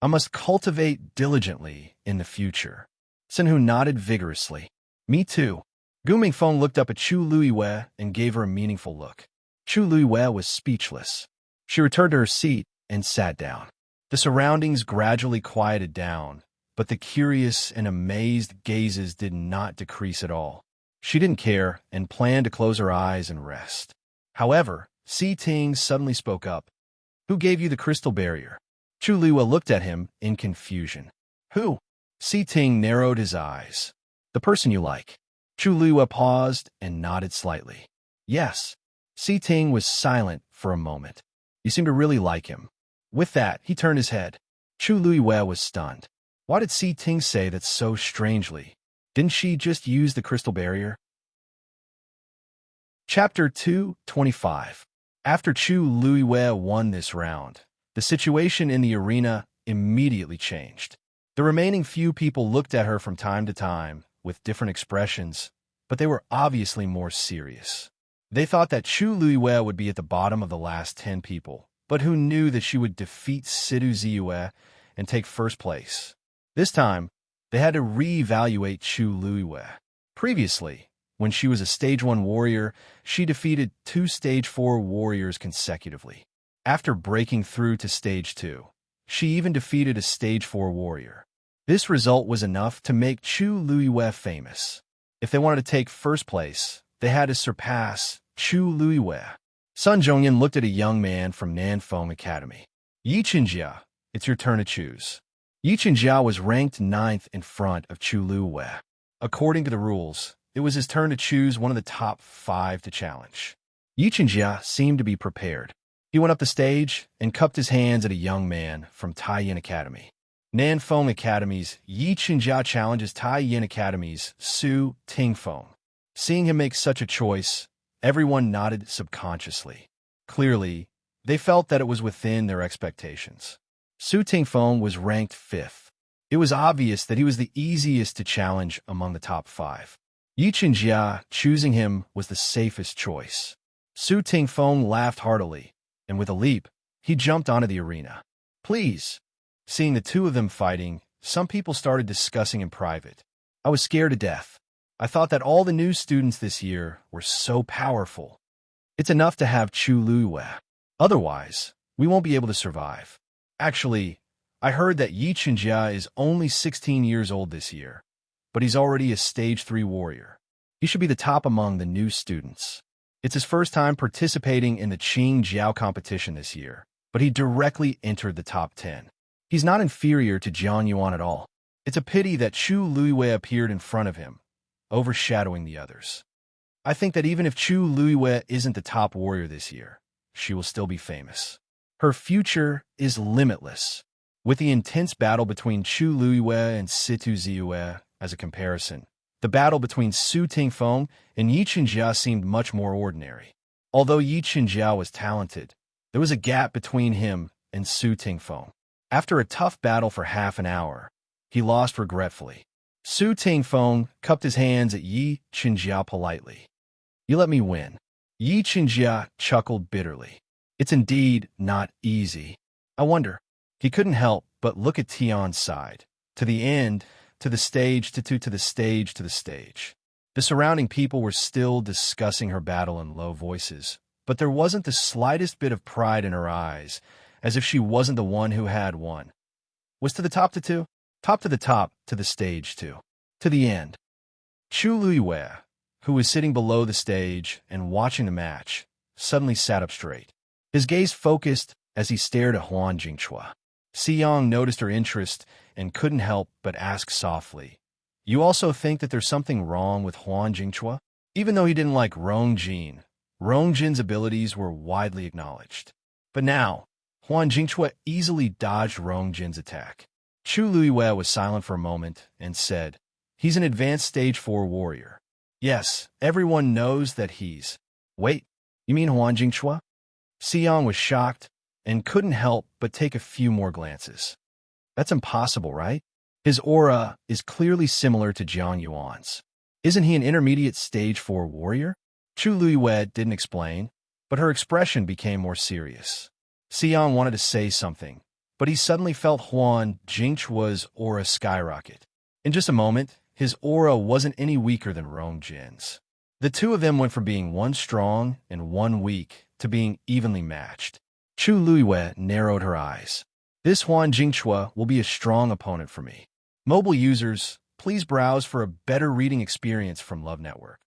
I must cultivate diligently in the future. Senhu nodded vigorously. Me too. Gu Mingfeng looked up at Chu Luiwei and gave her a meaningful look. Chu Luiwei was speechless. She returned to her seat and sat down. The surroundings gradually quieted down, but the curious and amazed gazes did not decrease at all. She didn't care and planned to close her eyes and rest. However, Si Ting suddenly spoke up. Who gave you the crystal barrier? Chu Luiwei looked at him in confusion. Who? Si Ting narrowed his eyes. The person you like. Chu Luiwei paused and nodded slightly. Yes. Si Ting was silent for a moment. You seem to really like him. With that, he turned his head. Chu Luiwei was stunned. Why did Si Ting say that so strangely? Didn't she just use the crystal barrier? Chapter 2:25. After Chu Luiwei won this round, the situation in the arena immediately changed. The remaining few people looked at her from time to time with different expressions, but they were obviously more serious. They thought that Chu Luiwei would be at the bottom of the last 10 people, but who knew that she would defeat Situ Ziyue and take first place. This time, they had to re-evaluate Chu Luiwei. Previously, when she was a Stage 1 warrior, she defeated 2 Stage 4 warriors consecutively. After breaking through to Stage 2, she even defeated a Stage 4 warrior. This result was enough to make Chu Luiwei famous. If they wanted to take first place, they had to surpass Chu Luiwei. Sun Zhongyan looked at a young man from Nanfeng Academy. Yi Qinjia, it's your turn to choose. Yi Qinjia was ranked 9th in front of Chu Luiwei. According to the rules, it was his turn to choose one of the top 5 to challenge. Yi Qinjia seemed to be prepared. He went up the stage and cupped his hands at a young man from Taiyin Academy. Nanfeng Academy's Yi Qinjia challenges Taiyin Academy's Su Tingfeng. Seeing him make such a choice, everyone nodded subconsciously. Clearly, they felt that it was within their expectations. Su Tingfeng was ranked 5th. It was obvious that he was the easiest to challenge among the top 5. Yi Qinjia choosing him was the safest choice. Su Tingfeng laughed heartily, and with a leap, he jumped onto the arena. Please. Seeing the two of them fighting, some people started discussing in private. I was scared to death. I thought that all the new students this year were so powerful. It's enough to have Chu Luiwei. Otherwise, we won't be able to survive. Actually, I heard that Yi Qinjia is only 16 years old this year, but he's already a Stage 3 warrior. He should be the top among the new students. It's his first time participating in the Qing Jiao competition this year, but he directly entered the top 10. He's not inferior to Jiang Yuan at all. It's a pity that Chu Luiwei appeared in front of him, overshadowing the others. I think that even if Chu Luiwei isn't the top warrior this year, she will still be famous. Her future is limitless. With the intense battle between Chu Luiwei and Situ Ziyue as a comparison, the battle between Su Tingfeng and Yi Qinjia seemed much more ordinary. Although Yi Qinjia was talented, there was a gap between him and Su Tingfeng. After a tough battle for half an hour, he lost regretfully. Su Tingfeng cupped his hands at Yi Qinjia politely. You let me win. Yi Qinjia chuckled bitterly. It's indeed not easy. I wonder. He couldn't help but look at Tian's side. To the end, to the stage, to the stage, to the stage. The surrounding people were still discussing her battle in low voices, but there wasn't the slightest bit of pride in her eyes, as if she wasn't the one who had won. Was to the top to two? Top to the top, to the stage too. To the end. Chu Luiwei, who was sitting below the stage and watching the match, suddenly sat up straight. His gaze focused as he stared at Huan Jingchua. Xiyang noticed her interest and couldn't help but ask softly, You also think that there's something wrong with Huan Jingchua? Even though he didn't like Rong Jin's abilities were widely acknowledged. But now, Huan Jingchua easily dodged Rong Jin's attack. Chu Luiwei was silent for a moment and said, He's an advanced stage 4 warrior. Yes, everyone knows that he's... Wait, you mean Huan Jingchua? Xiyang was shocked and couldn't help but take a few more glances. That's impossible, right? His aura is clearly similar to Jiang Yuan's. Isn't he an intermediate stage 4 warrior? Chu Luiwei didn't explain, but her expression became more serious. Xiyang wanted to say something, but he suddenly felt Huan Jingchua's aura skyrocket. In just a moment, his aura wasn't any weaker than Rong Jin's. The two of them went from being one strong and one weak to being evenly matched. Chu Luiwei narrowed her eyes. This Huan Jingchua will be a strong opponent for me. Mobile users, please browse for a better reading experience from Love Network.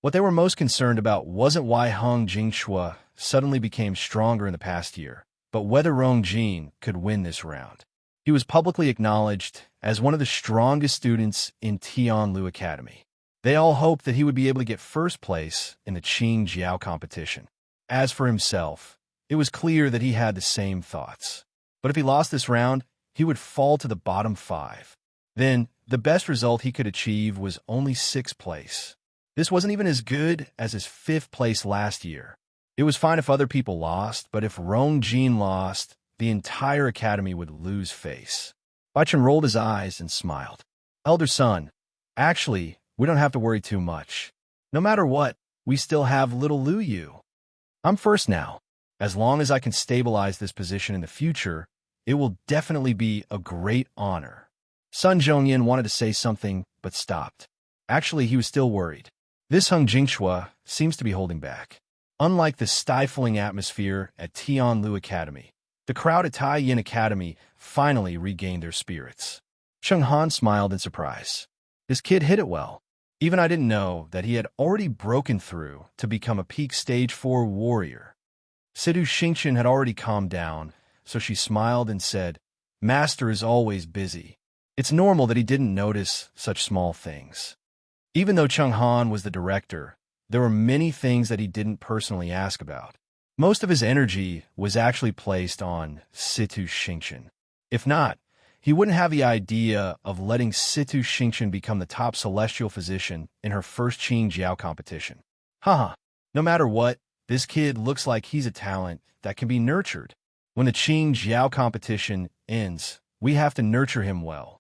What they were most concerned about wasn't why Huang Jingchua suddenly became stronger in the past year, but whether Rong Jin could win this round. He was publicly acknowledged as one of the strongest students in Tianlu Academy. They all hoped that he would be able to get first place in the Qing Jiao competition. As for himself, it was clear that he had the same thoughts. But if he lost this round, he would fall to the bottom 5. Then, the best result he could achieve was only 6th place. This wasn't even as good as his 5th place last year. It was fine if other people lost, but if Rong Jin lost, the entire academy would lose face. Baichen rolled his eyes and smiled. Elder son, actually, we don't have to worry too much. No matter what, we still have little Lu Yu. I'm first now. As long as I can stabilize this position in the future, it will definitely be a great honor. Sun Zhongyan wanted to say something, but stopped. Actually, he was still worried. This Hung Jingchua seems to be holding back. Unlike the stifling atmosphere at Tianlu Academy, the crowd at Tai Yin Academy finally regained their spirits. Cheng Han smiled in surprise. This kid hit it well. Even I didn't know that he had already broken through to become a peak stage 4 warrior. Sidu Xingqian had already calmed down, so she smiled and said, Master is always busy. It's normal that he didn't notice such small things. Even though Cheng Han was the director, there were many things that he didn't personally ask about. Most of his energy was actually placed on Situ Xingqian. If not, he wouldn't have the idea of letting Situ Xingqian become the top celestial physician in her first Qing Jiao competition. Haha, no matter what, this kid looks like he's a talent that can be nurtured. When the Qing Jiao competition ends, we have to nurture him well.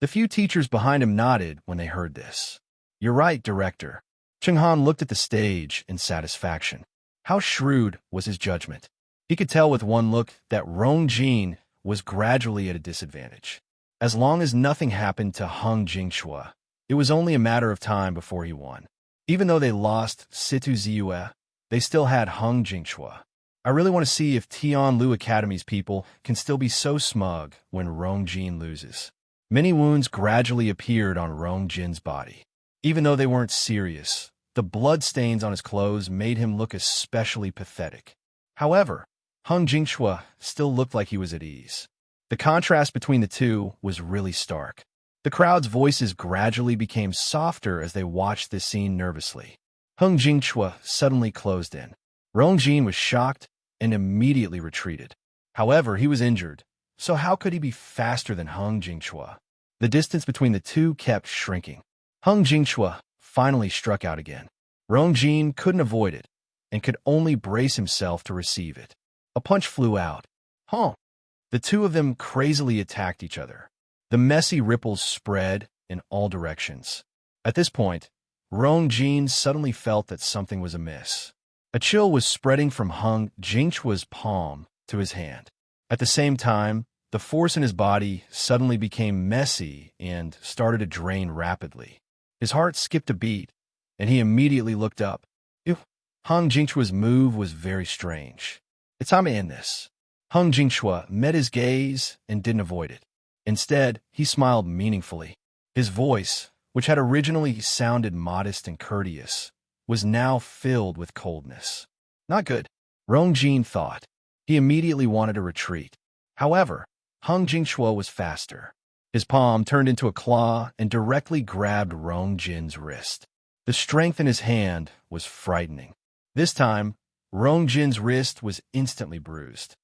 The few teachers behind him nodded when they heard this. You're right, director. Cheng Han looked at the stage in satisfaction. How shrewd was his judgment. He could tell with one look that Rong Jin was gradually at a disadvantage. As long as nothing happened to Hung Jingchua, it was only a matter of time before he won. Even though they lost Situ Ziyue, they still had Hung Jingchua. I really want to see if Tianlu Academy's people can still be so smug when Rong Jin loses. Many wounds gradually appeared on Rong Jin's body. Even though they weren't serious, the blood stains on his clothes made him look especially pathetic. However, Hung Jingchua still looked like he was at ease. The contrast between the two was really stark. The crowd's voices gradually became softer as they watched this scene nervously. Hung Jingchua suddenly closed in. Rong Jin was shocked and immediately retreated. However, he was injured, so how could he be faster than Hung Jingchua? The distance between the two kept shrinking. Hung Jingchua finally struck out again. Rong Jin couldn't avoid it and could only brace himself to receive it. A punch flew out. The two of them crazily attacked each other. The messy ripples spread in all directions. At this point, Rong Jin suddenly felt that something was amiss. A chill was spreading from Hung Jingchua's palm to his hand. At the same time, the force in his body suddenly became messy and started to drain rapidly. His heart skipped a beat, and he immediately looked up. Ew. Hung Jingchua's move was very strange. It's time to end this. Hung Jingchua met his gaze and didn't avoid it. Instead, he smiled meaningfully. His voice, which had originally sounded modest and courteous, was now filled with coldness. Not good, Rong Jin thought. He immediately wanted to retreat. However, Hung Jingchua was faster. His palm turned into a claw and directly grabbed Rong Jin's wrist. The strength in his hand was frightening. This time, Rong Jin's wrist was instantly bruised.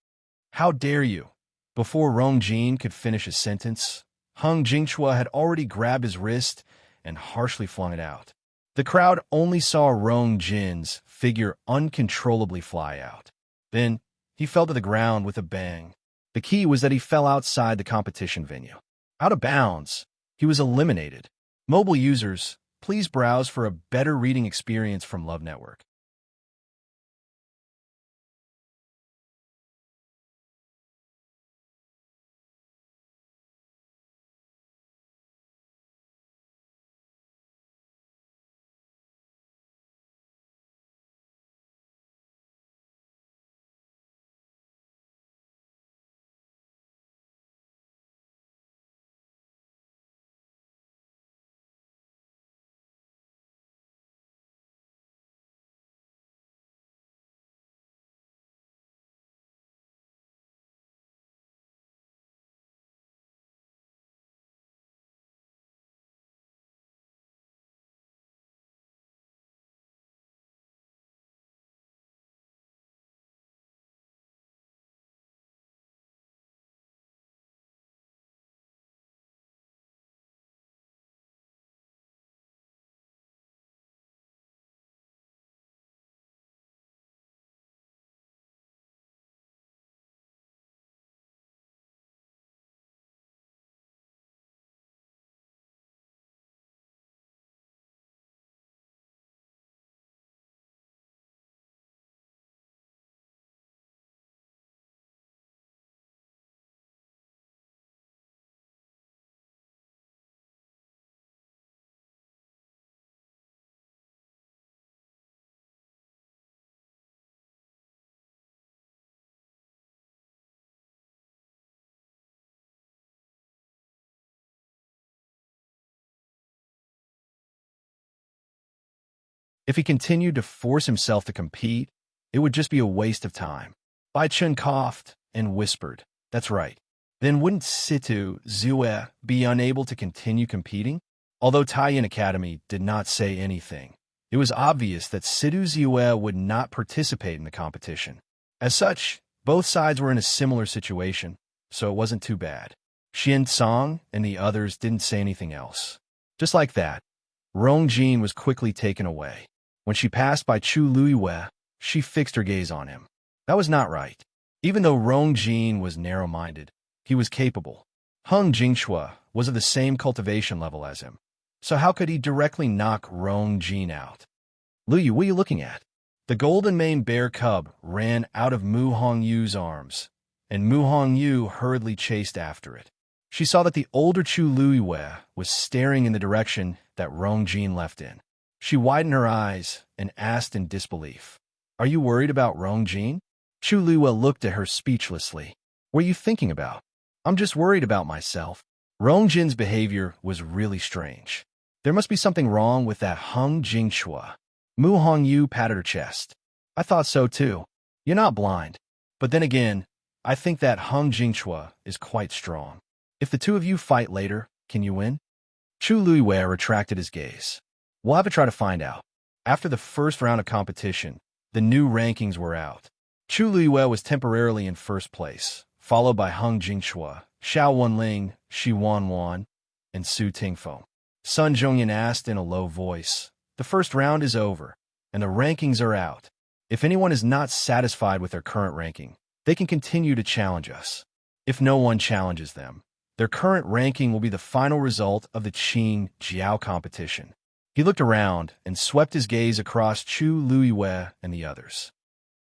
How dare you? Before Rong Jin could finish his sentence, Hung Jingchua had already grabbed his wrist and harshly flung it out. The crowd only saw Rong Jin's figure uncontrollably fly out. Then, he fell to the ground with a bang. The key was that he fell outside the competition venue. Out of bounds, he was eliminated. Mobile users, please browse for a better reading experience from Love Network. If he continued to force himself to compete, it would just be a waste of time. Bai Chun coughed and whispered, "That's right." Then wouldn't Situ Zue be unable to continue competing? Although Taiyan Academy did not say anything, it was obvious that Situ Zue would not participate in the competition. As such, both sides were in a similar situation, so it wasn't too bad. Xian Song and the others didn't say anything else. Just like that, Rong Jin was quickly taken away. When she passed by Chu Luiwe, she fixed her gaze on him. That was not right. Even though Rong Jin was narrow-minded, he was capable. Hung Jingchua was of the same cultivation level as him. So how could he directly knock Rong Jin out? Luyu, what are you looking at? The golden-maned bear cub ran out of Mu Hongyu's arms, and Mu Hongyu hurriedly chased after it. She saw that the older Chu Luiwe was staring in the direction that Rong Jin left in. She widened her eyes and asked in disbelief, "Are you worried about Rong Jin?" Chu Luiwe looked at her speechlessly. "What are you thinking about?" "I'm just worried about myself." Rong Jin's behavior was really strange. There must be something wrong with that Hung Jingchua. Mu Hongyu patted her chest. "I thought so too. You're not blind. But then again, I think that Hung Jingchua is quite strong. If the two of you fight later, can you win?" Chu Luiwe retracted his gaze. "We'll have to try to find out." After the first round of competition, the new rankings were out. Chu Luiwe was temporarily in first place, followed by Hung Jingchua, Xiao Wenling, Shi Wanwan, and Su Tingfeng. Sun Zhongyan asked in a low voice, "The first round is over, and the rankings are out. If anyone is not satisfied with their current ranking, they can continue to challenge us. If no one challenges them, Their current ranking will be the final result of the Qin Jiao competition. He looked around and swept his gaze across Chu Luiwei and the others.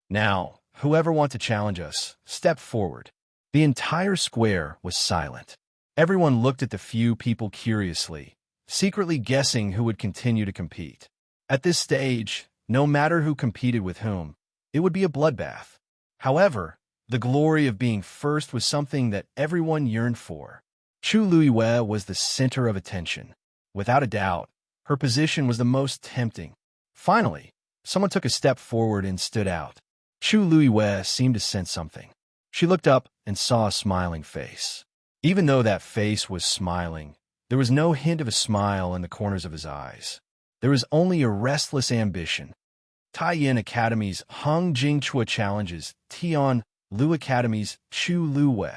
Now, whoever wants to challenge us, step forward. The entire square was silent. Everyone looked at the few people curiously, secretly guessing who would continue to compete. At this stage, no matter who competed with whom, it would be a bloodbath. However, the glory of being first was something that everyone yearned for. Chu Luiwei was the center of attention. Without a doubt, her position was the most tempting. Finally, someone took a step forward and stood out. Chu Luiwei seemed to sense something. She looked up and saw a smiling face. Even though that face was smiling, there was no hint of a smile in the corners of his eyes. There was only a restless ambition. Taiyin Academy's Hung Jingchua challenges Tian Lu Academy's Chu Luwei.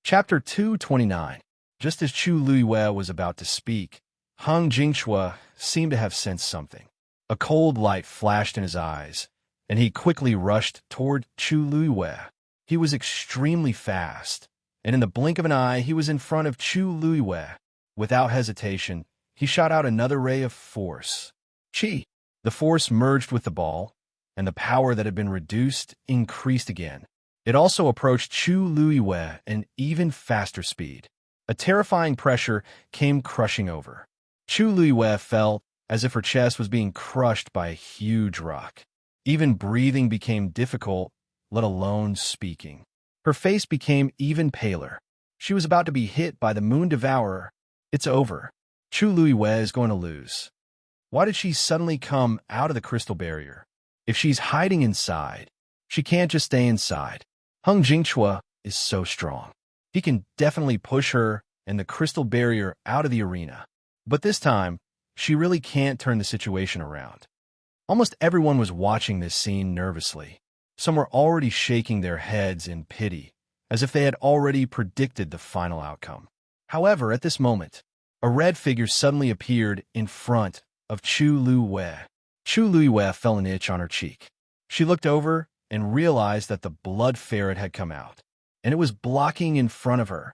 Chapter 229. Just as Chu Luiwei was about to speak, Hung Jingchua seemed to have sensed something. A cold light flashed in his eyes, and he quickly rushed toward Chu Luiwei. He was extremely fast, and in the blink of an eye, he was in front of Chu Luiwei. Without hesitation, he shot out another ray of force. Chi! The force merged with the ball, and the power that had been reduced increased again. It also approached Chu Luiwei at an even faster speed. A terrifying pressure came crushing over. Chu Luiwei felt as if her chest was being crushed by a huge rock. Even breathing became difficult, let alone speaking. Her face became even paler. She was about to be hit by the Moon Devourer. It's over. Chu Luiwei is going to lose. Why did she suddenly come out of the crystal barrier? If she's hiding inside, she can't just stay inside. Hung Jingchua is so strong. He can definitely push her and the crystal barrier out of the arena. But this time, she really can't turn the situation around. Almost everyone was watching this scene nervously. Some were already shaking their heads in pity, as if they had already predicted the final outcome. However, at this moment, a red figure suddenly appeared in front of Chu Luiwei. Chu Luiwei felt an itch on her cheek. She looked over and realized that the blood ferret had come out, and it was blocking in front of her.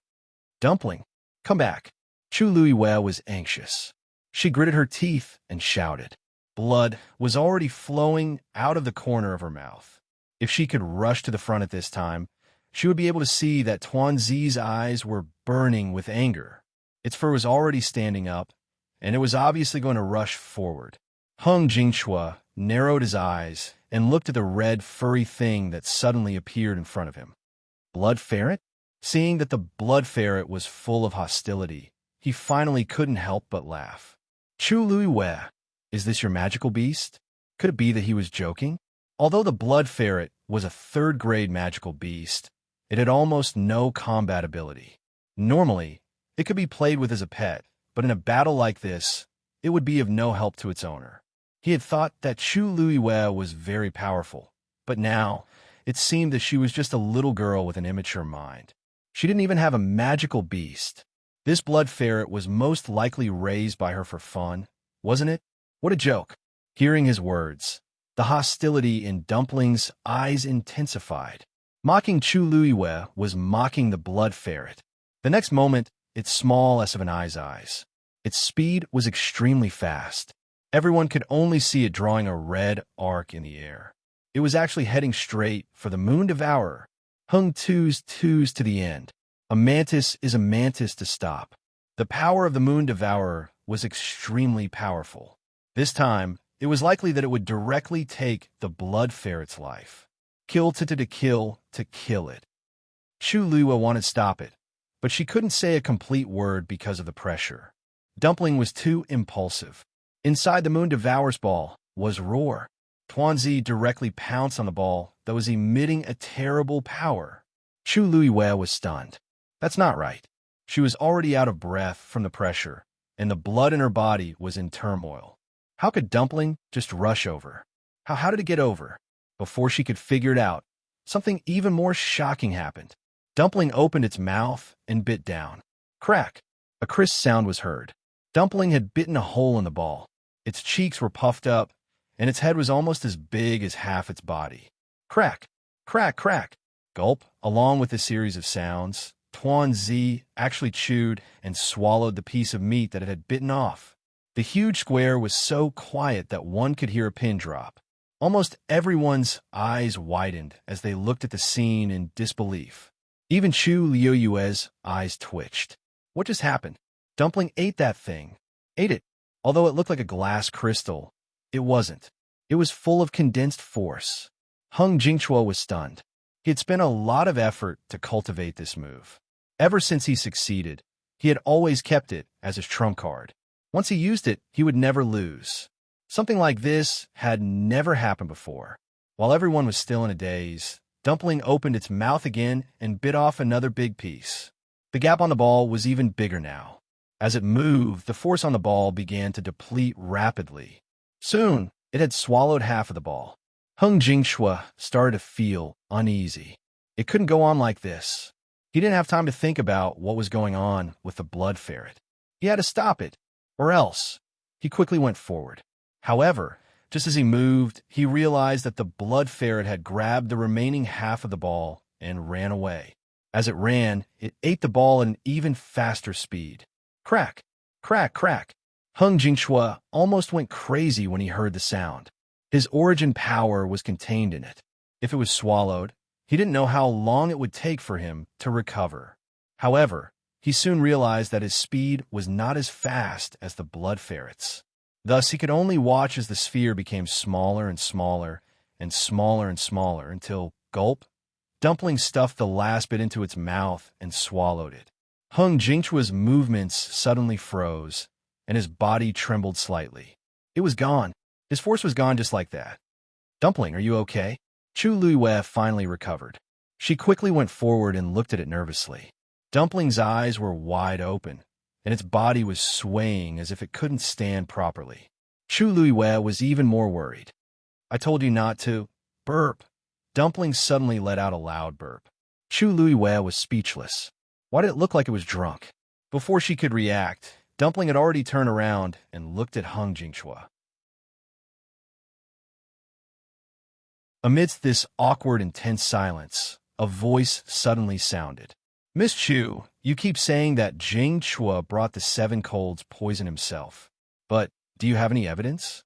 Dumpling, come back. Chu Luiwei was anxious. She gritted her teeth and shouted. Blood was already flowing out of the corner of her mouth. If she could rush to the front at this time, she would be able to see that Tuanzi's eyes were burning with anger. Its fur was already standing up, and it was obviously going to rush forward. Hung Jingchua narrowed his eyes and looked at the red, furry thing that suddenly appeared in front of him. Blood ferret? Seeing that the blood ferret was full of hostility, he finally couldn't help but laugh. Chu Luiwei, is this your magical beast? Could it be that he was joking? Although the blood ferret was a third-grade magical beast, it had almost no combat ability. Normally, it could be played with as a pet, but in a battle like this, it would be of no help to its owner. He had thought that Chu Luiwei was very powerful, but now it seemed that she was just a little girl with an immature mind. She didn't even have a magical beast. This blood ferret was most likely raised by her for fun, wasn't it? What a joke. Hearing his words, the hostility in Dumpling's eyes intensified. Mocking Chu Luiwei was mocking the blood ferret. The next moment, its small as of an eye's eyes. Its speed was extremely fast. Everyone could only see it drawing a red arc in the air. It was actually heading straight for the Moon Devourer. Hung twos to the end. A mantis is a mantis to stop. The power of the Moon Devourer was extremely powerful. This time, it was likely that it would directly take the blood ferret's life. Kill to kill it. Chu Luiwei wanted to stop it, but she couldn't say a complete word because of the pressure. Dumpling was too impulsive. Inside the Moon Devourer's ball was Roar. Tuanzi directly pounced on the ball that was emitting a terrible power. Chu Luiwei was stunned. That's not right. She was already out of breath from the pressure, and the blood in her body was in turmoil. How could Dumpling just rush over? How did it get over? Before she could figure it out, something even more shocking happened. Dumpling opened its mouth and bit down. Crack! A crisp sound was heard. Dumpling had bitten a hole in the ball. Its cheeks were puffed up, and its head was almost as big as half its body. Crack! Crack! Crack! Gulp, along with a series of sounds, Tuan Zi actually chewed and swallowed the piece of meat that it had bitten off. The huge square was so quiet that one could hear a pin drop. Almost everyone's eyes widened as they looked at the scene in disbelief. Even Chu Liuyue's eyes twitched. What just happened? Dumpling ate that thing. Ate it. Although it looked like a glass crystal, it wasn't. It was full of condensed force. Hung Jingchua was stunned. He had spent a lot of effort to cultivate this move. Ever since he succeeded, he had always kept it as his trump card. Once he used it, he would never lose. Something like this had never happened before. While everyone was still in a daze, Dumpling opened its mouth again and bit off another big piece. The gap on the ball was even bigger now. As it moved, the force on the ball began to deplete rapidly. Soon, it had swallowed half of the ball. Hung Jingchua started to feel uneasy. It couldn't go on like this. He didn't have time to think about what was going on with the blood ferret. He had to stop it, or else. He quickly went forward. However, just as he moved, he realized that the blood ferret had grabbed the remaining half of the ball and ran away. As it ran, it ate the ball at an even faster speed. Crack, crack, crack. Hung Jingchua almost went crazy when he heard the sound. His origin power was contained in it. If it was swallowed, he didn't know how long it would take for him to recover. However, he soon realized that his speed was not as fast as the blood ferret's. Thus, he could only watch as the sphere became smaller and smaller and smaller and smaller until, gulp, Dumpling stuffed the last bit into its mouth and swallowed it. Hung Jingchua's movements suddenly froze, and his body trembled slightly. It was gone. His force was gone just like that. Dumpling, are you okay? Chu Luiyue finally recovered. She quickly went forward and looked at it nervously. Dumpling's eyes were wide open, and its body was swaying as if it couldn't stand properly. Chu Luiyue was even more worried. I told you not to. Burp. Dumpling suddenly let out a loud burp. Chu Luiyue was speechless. Why did it look like it was drunk? Before she could react, Dumpling had already turned around and looked at Hung Jingchua. Amidst this awkward and tense silence, a voice suddenly sounded. Miss Chu, you keep saying that Jingchua brought the seven colds poison himself. But do you have any evidence?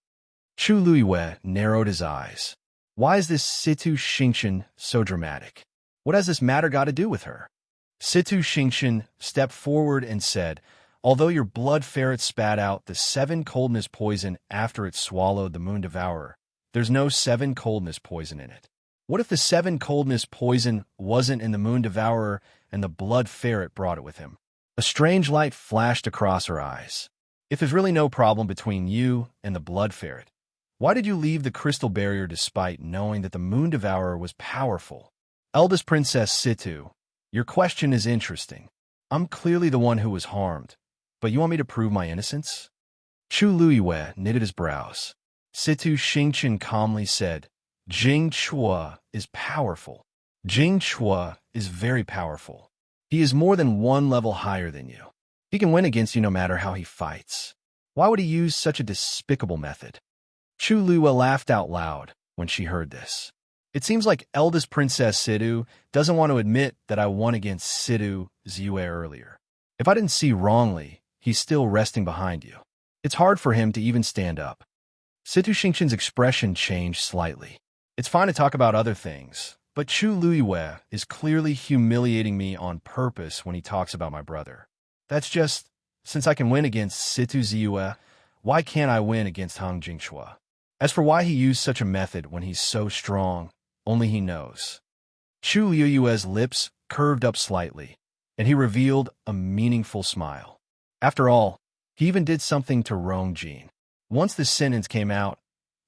Chu Luiyue narrowed his eyes. Why is this Situ Xingqian so dramatic? What has this matter got to do with her? Situ Xingqian stepped forward and said, although your blood ferret spat out the seven coldness poison after it swallowed the moon devourer, there's no seven coldness poison in it. What if the seven coldness poison wasn't in the moon devourer and the blood ferret brought it with him? A strange light flashed across her eyes. If there's really no problem between you and the blood ferret, why did you leave the crystal barrier despite knowing that the moon devourer was powerful? Eldest Princess Situ, your question is interesting. I'm clearly the one who was harmed, but you want me to prove my innocence? Chu Luiyue knitted his brows. Situ Xingqian calmly said, Jingchua is powerful. Jingchua is very powerful. He is more than one level higher than you. He can win against you no matter how he fights. Why would he use such a despicable method? Chu Luiyue laughed out loud when she heard this. It seems like eldest Princess Situ doesn't want to admit that I won against Situ Ziyue earlier. If I didn't see wrongly, he's still resting behind you. It's hard for him to even stand up. Situ Xingqian's expression changed slightly. It's fine to talk about other things, but Chu Luiyue is clearly humiliating me on purpose when he talks about my brother. That's just, since I can win against Situ Ziyue, why can't I win against Hung Jingchua? As for why he used such a method when he's so strong, only he knows. Chu Liuyue's lips curved up slightly, and he revealed a meaningful smile. After all, he even did something to Rong Jin. Once the sentence came out,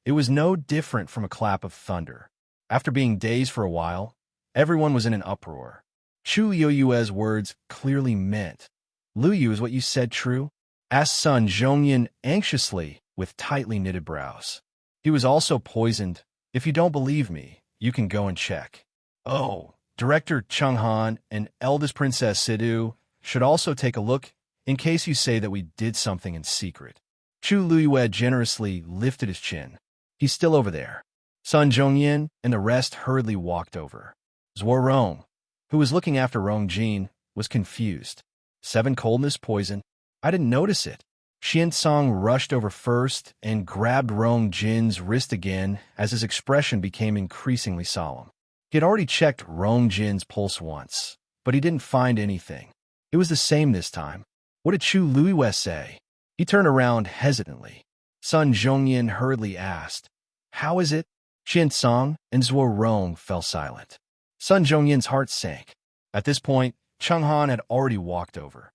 it was no different from a clap of thunder. After being dazed for a while, everyone was in an uproar. Chu Liuyue's words clearly meant, Luyu, is what you said true? Asked Sun Zhongyan anxiously with tightly knitted brows. He was also poisoned. If you don't believe me, you can go and check. Oh, Director Chung Han and eldest Princess Sidu should also take a look in case you say that we did something in secret. Chu Luiyue generously lifted his chin. He's still over there. Sun Zhongyan and the rest hurriedly walked over. Rong, who was looking after Rong Jin, was confused. 7 coldness poison? I didn't notice it. Xian Song rushed over first and grabbed Rong Jin's wrist again as his expression became increasingly solemn. He had already checked Rong Jin's pulse once, but he didn't find anything. It was the same this time. What did Chu Luiwei say? He turned around hesitantly. Sun Zhongyan hurriedly asked, "How is it?" Xian Song and Zhuo Rong fell silent. Sun Zhongyan's heart sank. At this point, Cheng Han had already walked over.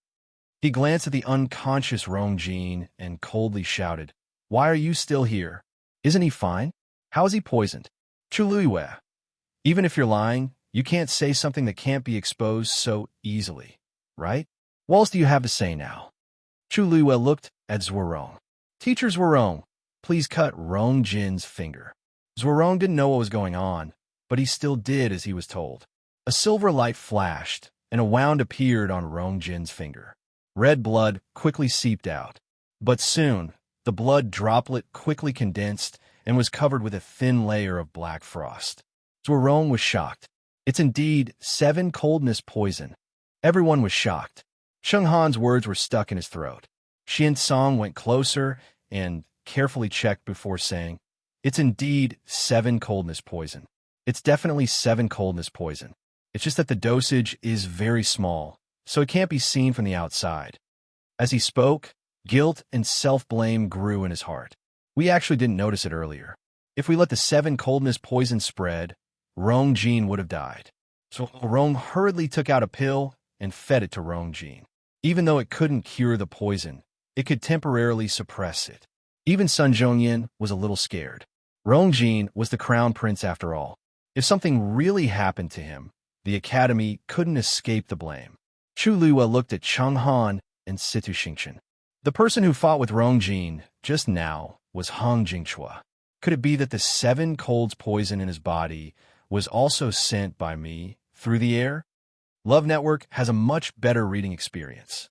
He glanced at the unconscious Rong Jin and coldly shouted, "Why are you still here? Isn't he fine? How is he poisoned?" Chu Luiwei, even if you're lying, you can't say something that can't be exposed so easily, right? What else do you have to say now? Chu Luiwei looked at Zhuorong. "Teacher Zhuorong, please cut Rong Jin's finger." Zhuorong didn't know what was going on, but he still did as he was told. A silver light flashed, and a wound appeared on Rong Jin's finger. Red blood quickly seeped out, but soon the blood droplet quickly condensed and was covered with a thin layer of black frost. Zhuorong was shocked. It's indeed 7 coldness poison. Everyone was shocked. Cheng Han's words were stuck in his throat. Xian Song went closer and carefully checked before saying, "It's indeed 7 coldness poison. It's definitely 7 coldness poison. It's just that the dosage is very small, so it can't be seen from the outside." As he spoke, guilt and self-blame grew in his heart. We actually didn't notice it earlier. If we let the 7 coldness poison spread, Rong Jin would have died. So Rong hurriedly took out a pill and fed it to Rong Jin. Even though it couldn't cure the poison, it could temporarily suppress it. Even Sun Zhongyan was a little scared. Rong Jin was the crown prince after all. If something really happened to him, the academy couldn't escape the blame. Chu Luiwei looked at Cheng Han and Situ Xingchen. The person who fought with Rong Jin just now was Hong Jingchua. Could it be that the 7 colds poison in his body was also sent by me through the air? Love Network has a much better reading experience.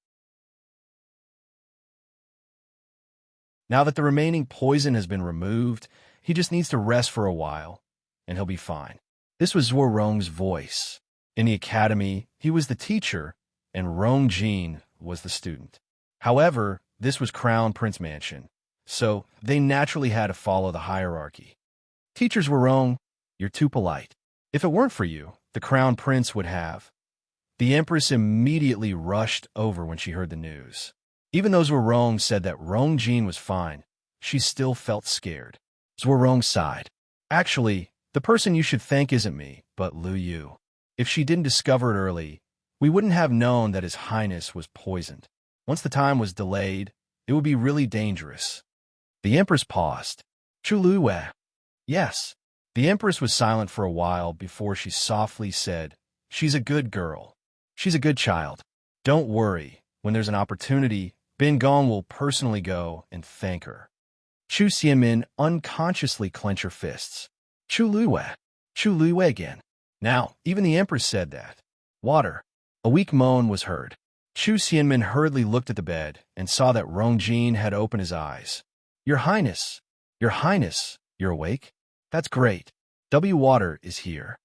Now that the remaining poison has been removed, he just needs to rest for a while, and he'll be fine. This was Zhuorong's voice. In the academy, he was the teacher, and Rong Jin was the student. However, this was Crown Prince Mansion, so they naturally had to follow the hierarchy. "Teacher Zhuorong, you're too polite. If it weren't for you, the Crown Prince would have." The Empress immediately rushed over when she heard the news. Even though Zhuorong said that Rong Jin was fine, she still felt scared. Zhuorong sighed. "Actually, the person you should thank isn't me, but Lu Yu. If she didn't discover it early, we wouldn't have known that His Highness was poisoned. Once the time was delayed, it would be really dangerous." The Empress paused. "Chu Luiwei." "Yes." The Empress was silent for a while before she softly said, "She's a good girl. She's a good child. Don't worry. When there's an opportunity, Bin Gong will personally go and thank her." Chu Xianmin unconsciously clenched her fists. "Chu Luiwei. Chu Luiwei again." Now, even the Empress said that. "Water." A weak moan was heard. Chu Xianmin hurriedly looked at the bed and saw that Rong Jin had opened his eyes. Your Highness, you're awake? That's great. Water is here."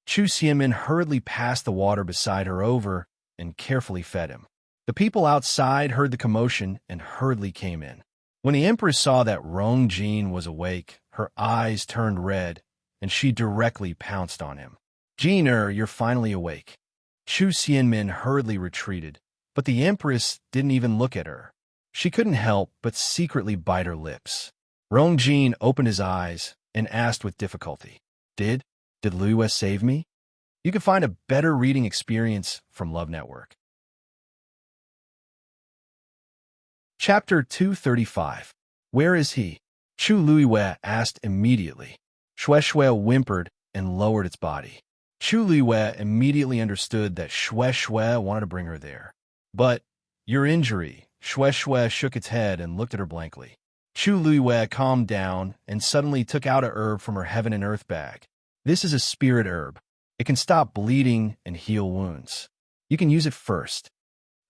Chu Xianmin hurriedly passed the water beside her over and carefully fed him. The people outside heard the commotion and hurriedly came in. When the Empress saw that Rong Jin was awake, her eyes turned red, and she directly pounced on him. "Jin, you're finally awake." Chu Xianmin hurriedly retreated, but the Empress didn't even look at her. She couldn't help but secretly bite her lips. Rong Jin opened his eyes and asked with difficulty, Did Luiwei save me?" You can find a better reading experience from Love Network. Chapter 235. Where is he? Chu Luiwei asked immediately. Shui whimpered and lowered its body. Chu Luiwei immediately understood that Shui wanted to bring her there. "But your injury," Shui shook its head and looked at her blankly. Chu Luiwei calmed down and suddenly took out a herb from her heaven and earth bag. "This is a spirit herb. It can stop bleeding and heal wounds. You can use it first."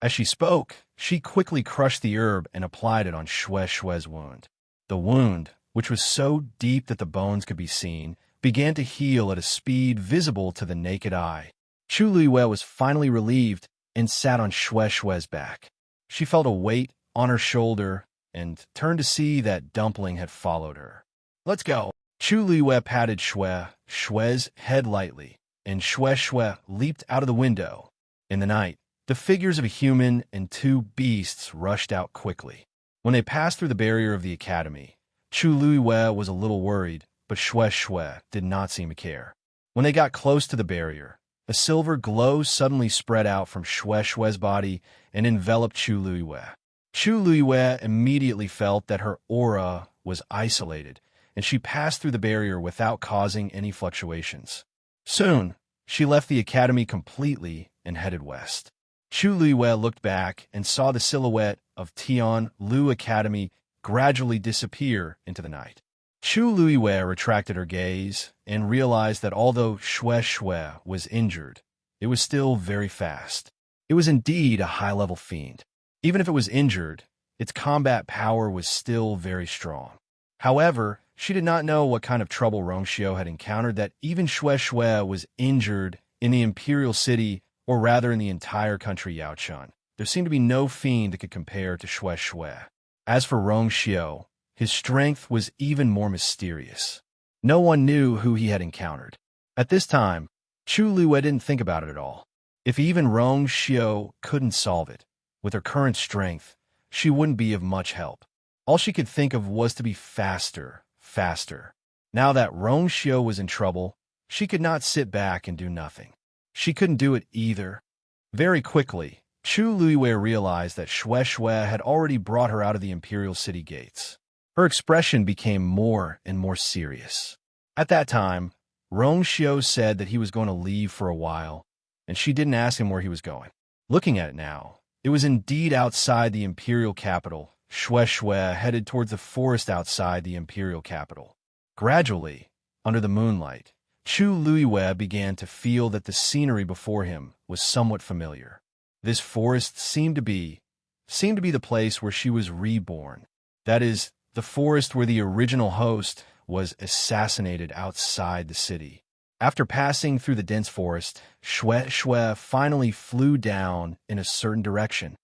As she spoke, she quickly crushed the herb and applied it on Shui's wound. The wound, which was so deep that the bones could be seen, began to heal at a speed visible to the naked eye. Chu Luiyue was finally relieved and sat on Xue Xue's back. She felt a weight on her shoulder and turned to see that Dumpling had followed her. "Let's go." Chu Luiyue patted Xue's head lightly, and Xue leaped out of the window. In the night, the figures of a human and two beasts rushed out quickly. When they passed through the barrier of the academy, Chu Luiyue was a little worried, but Xue did not seem to care. When they got close to the barrier, a silver glow suddenly spread out from Xue's body and enveloped Chu Luiyue. Chu Luiyue immediately felt that her aura was isolated, and she passed through the barrier without causing any fluctuations. Soon, she left the academy completely and headed west. Chu Luiyue looked back and saw the silhouette of Tianlu Academy gradually disappear into the night. Chu Luiyue retracted her gaze and realized that although Xue was injured, it was still very fast. It was indeed a high-level fiend. Even if it was injured, its combat power was still very strong. However, she did not know what kind of trouble Rongxiu had encountered that even Xue was injured in the Imperial City, or rather in the entire country Yaochun. There seemed to be no fiend that could compare to Xue. As for Rongxiu, his strength was even more mysterious. No one knew who he had encountered. At this time, Chu Luiyue didn't think about it at all. If even Rongxiu couldn't solve it, with her current strength, she wouldn't be of much help. All she could think of was to be faster. Now that Rongxiu was in trouble, she could not sit back and do nothing. She couldn't do it either. Very quickly, Chu Luiyue realized that Xue had already brought her out of the Imperial City gates. Her expression became more and more serious. At that time, Rongxiu said that he was going to leave for a while, and she didn't ask him where he was going. Looking at it now, it was indeed outside the Imperial capital. Xue headed towards the forest outside the Imperial capital. Gradually, under the moonlight, Chu Luiyue began to feel that the scenery before him was somewhat familiar. This forest seemed to be the place where she was reborn. That is, the forest where the original host was assassinated outside the city. After passing through the dense forest, Xue finally flew down in a certain direction.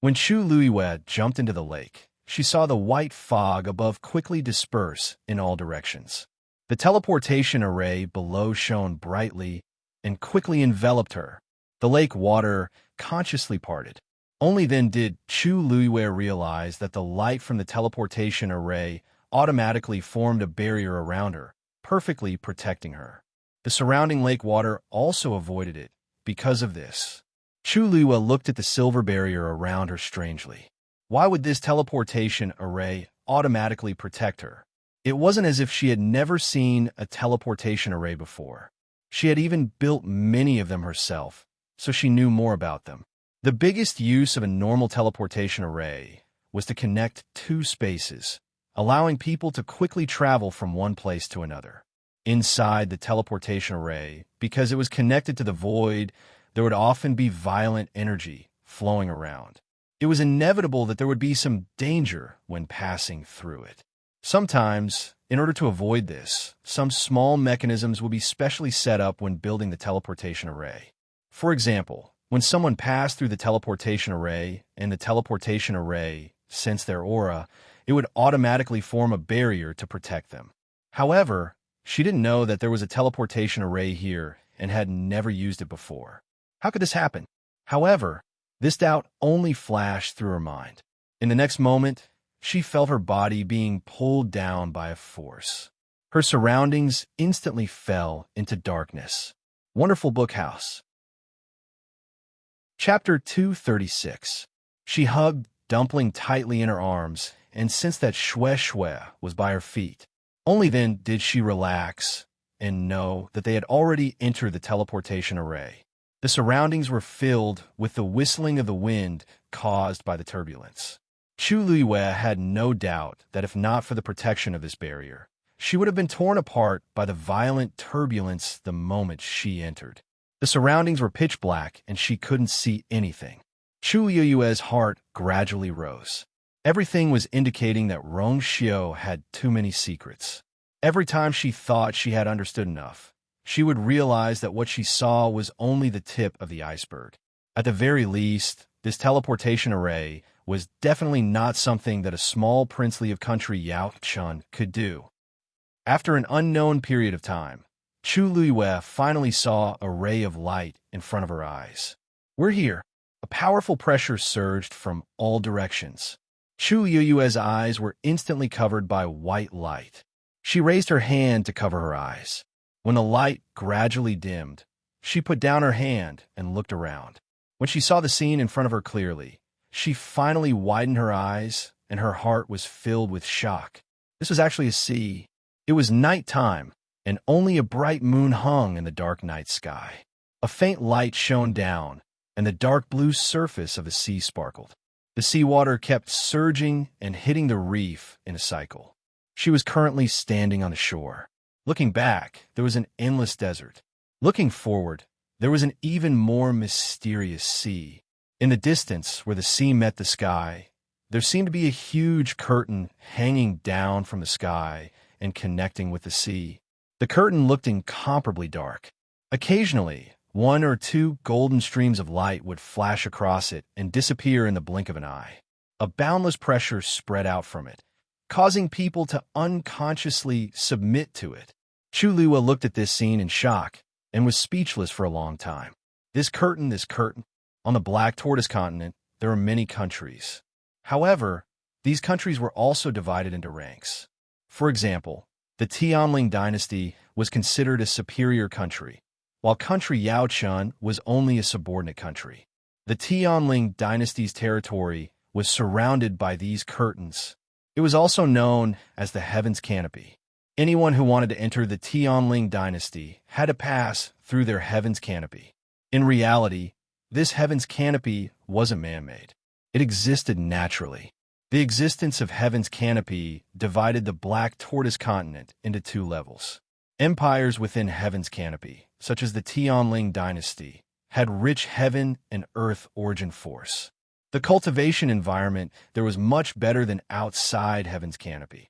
When Chu Luiyue jumped into the lake, she saw the white fog above quickly disperse in all directions. The teleportation array below shone brightly and quickly enveloped her. The lake water consciously parted. Only then did Chu Luiyue realize that the light from the teleportation array automatically formed a barrier around her, perfectly protecting her. The surrounding lake water also avoided it. Because of this, Chu Luiyue looked at the silver barrier around her strangely. Why would this teleportation array automatically protect her? It wasn't as if she had never seen a teleportation array before. She had even built many of them herself, so she knew more about them. The biggest use of a normal teleportation array was to connect two spaces, allowing people to quickly travel from one place to another. Inside the teleportation array, because it was connected to the void, there would often be violent energy flowing around. It was inevitable that there would be some danger when passing through it. Sometimes, in order to avoid this, some small mechanisms would be specially set up when building the teleportation array. For example, when someone passed through the teleportation array and the teleportation array sensed their aura, it would automatically form a barrier to protect them. However, she didn't know that there was a teleportation array here and had never used it before. How could this happen? However, this doubt only flashed through her mind. In the next moment, she felt her body being pulled down by a force. Her surroundings instantly fell into darkness. Wonderful Book House. Chapter 236. She hugged Dumpling tightly in her arms and sensed that Xue was by her feet. Only then did she relax and know that they had already entered the teleportation array. The surroundings were filled with the whistling of the wind caused by the turbulence. Chu Luiyue had no doubt that if not for the protection of this barrier, she would have been torn apart by the violent turbulence the moment she entered. The surroundings were pitch black and she couldn't see anything. Chu Luiyue's heart gradually rose. Everything was indicating that Rongxiu had too many secrets. Every time she thought she had understood enough, she would realize that what she saw was only the tip of the iceberg. At the very least, this teleportation array was definitely not something that a small princely of country Yaochun could do. After an unknown period of time, Chu Luiyue finally saw a ray of light in front of her eyes. "We're here." A powerful pressure surged from all directions. Chu Luiyue's eyes were instantly covered by white light. She raised her hand to cover her eyes. When the light gradually dimmed, she put down her hand and looked around. When she saw the scene in front of her clearly, she finally widened her eyes, and her heart was filled with shock. This was actually a sea. It was nighttime, and only a bright moon hung in the dark night sky. A faint light shone down, and the dark blue surface of the sea sparkled. The seawater kept surging and hitting the reef in a cycle. She was currently standing on the shore. Looking back, there was an endless desert. Looking forward, there was an even more mysterious sea. In the distance, where the sea met the sky, there seemed to be a huge curtain hanging down from the sky and connecting with the sea. The curtain looked incomparably dark. Occasionally, one or two golden streams of light would flash across it and disappear in the blink of an eye. A boundless pressure spread out from it, causing people to unconsciously submit to it. Chu Luiyue looked at this scene in shock and was speechless for a long time. This curtain. On the Black Tortoise continent, there are many countries. However, these countries were also divided into ranks. For example, the Tianling dynasty was considered a superior country, while country Yaochun was only a subordinate country. The Tianling dynasty's territory was surrounded by these curtains. It was also known as the Heaven's Canopy. Anyone who wanted to enter the Tianling dynasty had to pass through their Heaven's Canopy. In reality, this Heaven's Canopy wasn't man-made. It existed naturally. The existence of Heaven's Canopy divided the Black Tortoise continent into two levels. Empires within Heaven's Canopy, such as the Tianling dynasty, had rich heaven and earth origin force. The cultivation environment there was much better than outside Heaven's Canopy.